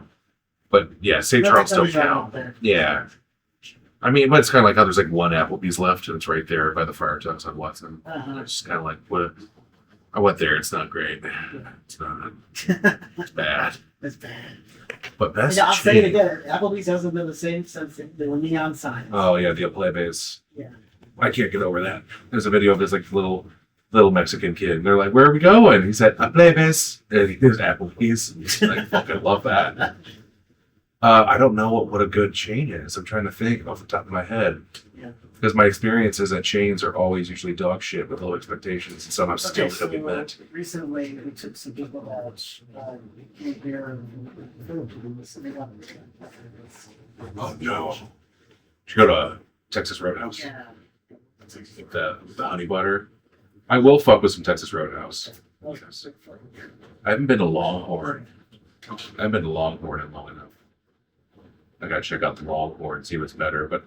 S4: But yeah, St.
S5: Nothing
S4: Charles don't
S5: comes out
S4: count.
S5: there.
S4: Yeah. I mean, but it's kind of like how there's like one Applebee's left, and it's right there by the fire trucks on Watson.
S5: Uh-huh.
S4: It's kind of like what I went there. It's not great. It's not. It's bad.
S5: It's bad.
S4: But best.
S5: Yeah, I'll say it
S4: chain-
S5: again. Applebee's hasn't been the same since they were neon signs.
S4: Oh yeah, the Plebes.
S5: Yeah.
S4: I can't get over that. There's a video of this like little Mexican kid. And they're like, "Where are we going?" He said, "A Plebes." And there's Applebee's. I fucking love that. I don't know what a good chain is. I'm trying to think off the top of my head.
S5: Yeah.
S4: Because my experience is that chains are always usually dog shit with low expectations and somehow still
S5: Okay, so
S4: to be met.
S5: recently we took some people that came here in the Philippines. And they got
S4: Oh no. Should go to Texas Roadhouse.
S5: Yeah.
S4: The honey butter. I will fuck with some Texas Roadhouse. I haven't been to Longhorn. I haven't been to Longhorn in long enough. I gotta check out the Longhorn, see what's better. But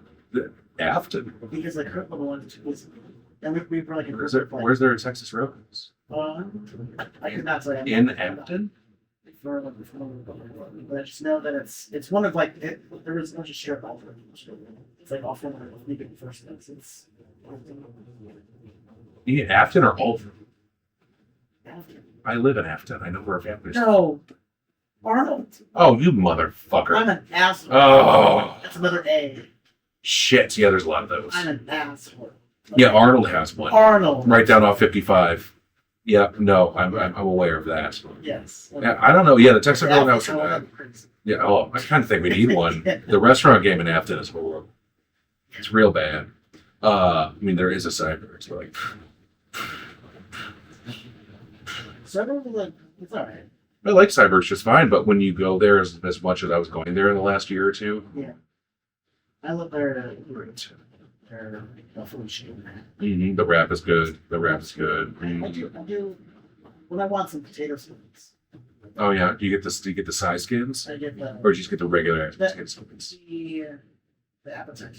S4: Afton,
S5: Because the crippled one was, and we were like a
S4: where's there a Texas Roadhouse?
S5: I could not say
S4: In Afton?
S5: but I just know that it's one of like there is a bunch of strip off. It's like off one of the first things. It's
S4: Yeah, Afton or Alton? I live in Afton. I know where our family is.
S5: no, Arnold.
S4: Oh, you motherfucker.
S5: I'm an asshole.
S4: Oh.
S5: That's another A.
S4: Shit. Yeah, there's a lot of those.
S5: I'm an asshole.
S4: Yeah, Arnold has one.
S5: Arnold.
S4: Right down off 55. Yeah, no, I'm aware of that.
S5: Yes.
S4: Yeah, I don't know. Yeah, the Texas
S5: Yeah,
S4: Roadhouse.
S5: so I'm crazy.
S4: Yeah, oh, I kind of think we need one. The restaurant game in Afton is horrible. It's real bad. I mean, there is a Cyborg. It's like,
S5: So I don't like it's all right.
S4: I like Cyborg's just fine, but when you go there as much as I was going there in the last year or two,
S5: I live there. They're Buffalo chicken.
S4: the wrap is good. The wrap is good.
S5: I do. When I want some potato skins,
S4: Oh yeah, do you get the side skins,
S5: I get
S4: or do you just get the regular
S5: That-
S4: skin skins?
S5: the appetizer.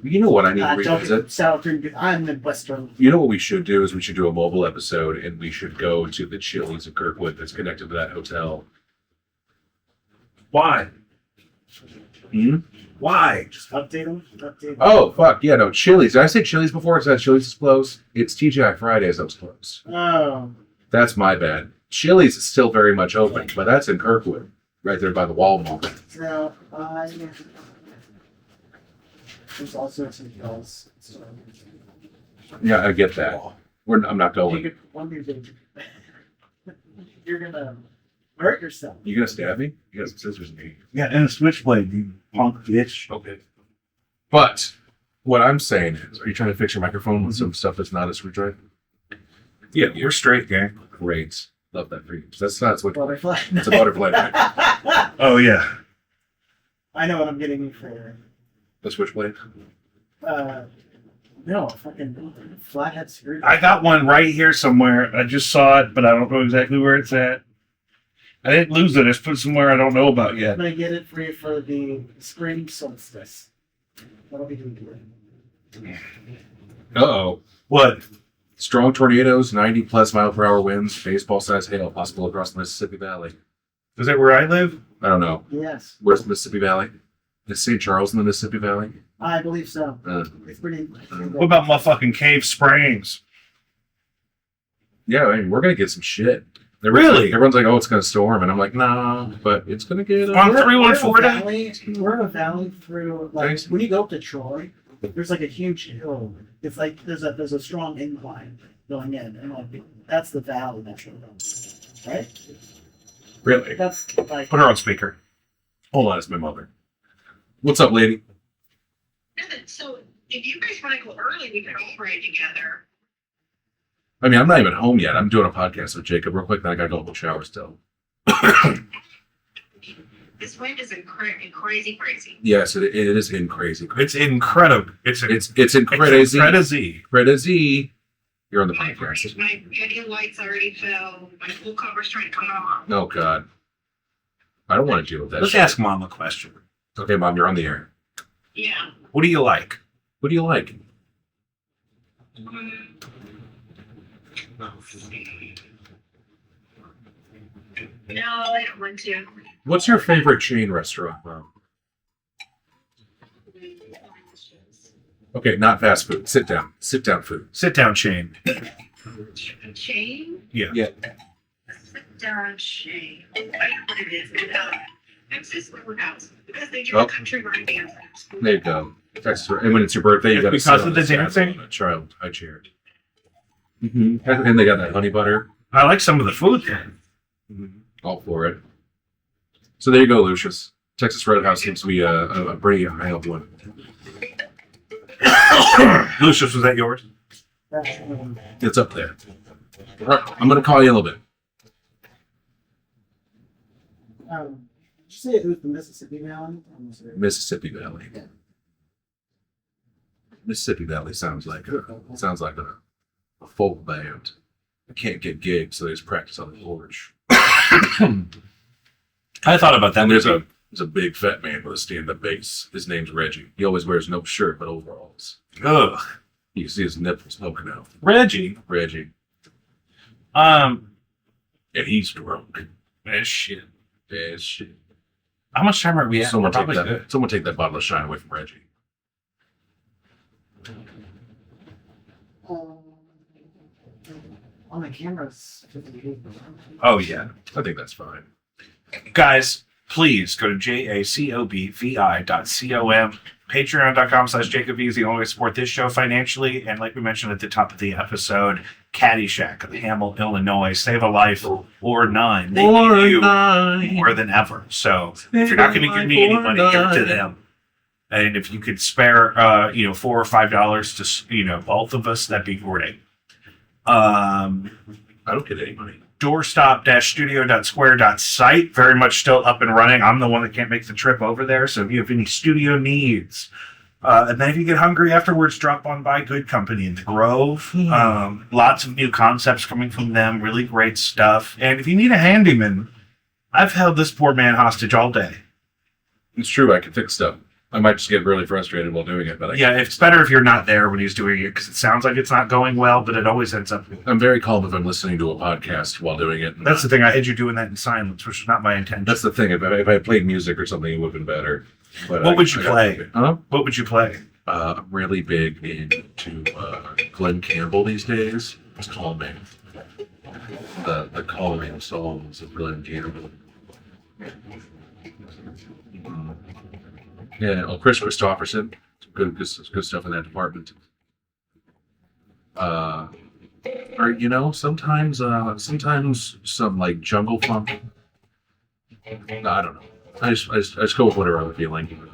S4: You know what I need to
S5: Don't
S4: revisit?
S5: get sour cream. I'm in Western.
S4: You know what we should do is we should do a mobile episode and we should go to the Chili's in Kirkwood that's connected to that hotel.
S1: Why?
S4: Hmm?
S1: Why?
S5: Just update them. Update them.
S4: Oh fuck yeah, no Chili's. Did I say Chili's before? It said Chili's is closed. It's TGI Fridays that was closed.
S5: Oh.
S4: That's my bad. Chili's is still very much open, but that's in Kirkwood, right there by the Walmart.
S5: So there's all sorts of bills. So
S4: Yeah, I get that. I'm not
S5: you
S4: going.
S5: could one of these days, you're gonna hurt yourself.
S4: You gonna stab me? You got some scissors in me.
S1: Yeah, and a switchblade, you punk bitch.
S4: Okay. But what I'm saying is, are you trying to fix your microphone with some stuff that's not a screwdriver?
S1: Yeah, you're straight, gang.
S4: Great. Love that for you. That's not a switchblade.
S5: Butterfly.
S4: It's a butterfly knife.
S1: Oh yeah.
S5: I know what I'm getting you for.
S4: The switchblade.
S5: No, fucking flathead screwdriver.
S1: I got one right here somewhere. I just saw it, but I don't know exactly where it's at. I didn't lose it. It's put somewhere I don't know about
S5: I'm
S1: yet.
S5: gonna get it for you for the spring solstice. That'll be good.
S4: Uh-oh.
S1: What?
S4: Strong tornadoes, 90 plus mile per hour winds, baseball sized hail possible across the Mississippi Valley.
S1: Is that where I live?
S4: I don't know.
S5: Yes,
S4: Where's the Mississippi Valley? Is St. Charles in the Mississippi Valley?
S5: I believe so. It's pretty.
S1: What about motherfucking Cave Springs?
S4: Yeah, I mean, we're going to get some shit.
S1: Really?
S4: Everyone's like, oh, it's going to storm. And I'm like, nah, but it's going to get...
S1: On
S5: We're in a
S1: 314?
S5: valley. We're in a valley through like
S4: Thanks.
S5: when you go up to Troy, there's like a huge hill. It's like there's a strong incline going in, and like that's the valley that's right.
S4: Really?
S5: That's like
S1: Put her on speaker.
S4: Hold on, it's my mother. What's up, lady?
S7: So if you guys want to go early, we could all ride together.
S4: I mean, I'm not even home yet. I'm doing a podcast with Jacob real quick. Then I gotta go to the shower still.
S7: This wind is crazy.
S4: Yes, it is in crazy.
S6: It's incredible. It's
S4: in crazy.
S6: crazy.
S4: Crazy. You're on the
S7: My
S4: podcast.
S7: patio lights already fell. My pool cover's trying to come off.
S4: Oh God, I don't want to deal with that.
S6: Let's
S4: shit.
S6: ask Mom a question.
S4: Okay, Mom, you're on the air.
S7: Yeah.
S6: What do you like?
S4: What do you like?
S7: No, I don't want to.
S4: What's your favorite chain restaurant, Mom? Okay, not fast food. Sit down. Sit down food.
S6: Sit down, Shane.
S7: Shane?
S6: Yeah.
S7: Sit down, Shane. I know what it is. Texas Roadhouse. Because they do
S4: Oh.
S7: a country line dance.
S4: There you go. Texas, and when it's your birthday, you got to
S6: Because of the dancing?
S4: On a child high chair. Mm-hmm. And they got that honey butter.
S6: I like some of the food there.
S4: All for it. So there you go, Lucius. Texas Roadhouse seems to be a pretty high up one.
S6: Lucius, was that yours?
S4: It's up there. All right, I'm going to call you in a little bit.
S5: Did you say it was the Mississippi Valley?
S4: Mississippi Valley. Mississippi Valley sounds like a folk band. I can't get gigs, so they just practice on the porch.
S6: I thought about that.
S4: And there's a big fat man with a stand-up bass. His name's Reggie. He always wears no shirt but overalls.
S6: Ugh.
S4: You can see his nipples poking out.
S6: Reggie.
S4: And he's drunk.
S6: As shit.
S4: As shit.
S6: How much time are we at?
S4: Someone
S6: We're
S4: take
S6: probably
S4: that.
S6: good.
S4: Someone take that bottle of shine away from Reggie.
S5: On the cameras. 58.
S6: Oh, yeah.
S4: I think that's fine.
S6: Guys, please go to jacobvi.com. Patreon.com/Jacob V is the only way to support this show financially. And like we mentioned at the top of the episode, Caddyshack of Hamel, Illinois. Save a life or none. They need you more than ever. So if you're not going to give me any money, give it to them. And if you could spare, $4 or $5 to, both of us, that'd be great.
S4: I don't get any money.
S6: Doorstop-Studio.Square.Site, very much still up and running. I'm the one that can't make the trip over there, so if you have any studio needs, and then if you get hungry afterwards, drop on by Good Company in the Grove. Lots of new concepts coming from them, really great stuff. And if you need a handyman, I've held this poor man hostage all day.
S4: It's true. I can fix stuff. I might just get really frustrated while doing it, but
S6: Yeah, it's better if you're not there when he's doing it, because it sounds like it's not going well, but it always ends up.
S4: I'm very calm if I'm listening to a podcast while doing it.
S6: That's the thing. I had you doing that in silence, which is not my intention.
S4: That's the thing. If I played music or something, it would have been better. But
S6: What would you play?
S4: Huh?
S6: What would you play?
S4: I'm really big into Glenn Campbell these days. It's calming. The calming songs of Glenn Campbell. Yeah, Chris Christopherson. Good stuff in that department. Or sometimes some like jungle funk. No, I don't know. I just go with whatever I'm feeling.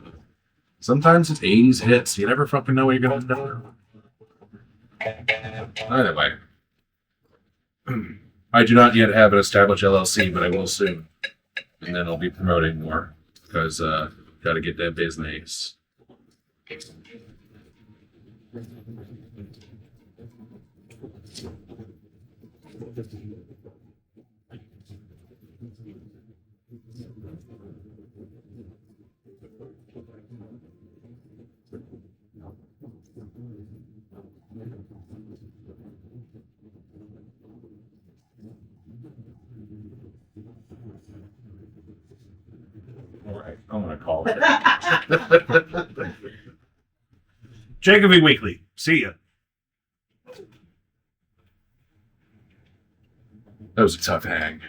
S4: Sometimes it's 80s hits. You never fucking know what you're gonna do. Either way. I do not yet have an established LLC, but I will soon. And then I'll be promoting more because got to get that business.
S6: All right, I'm going to call it. Jacoby Weekly. See ya.
S4: That was a tough hang.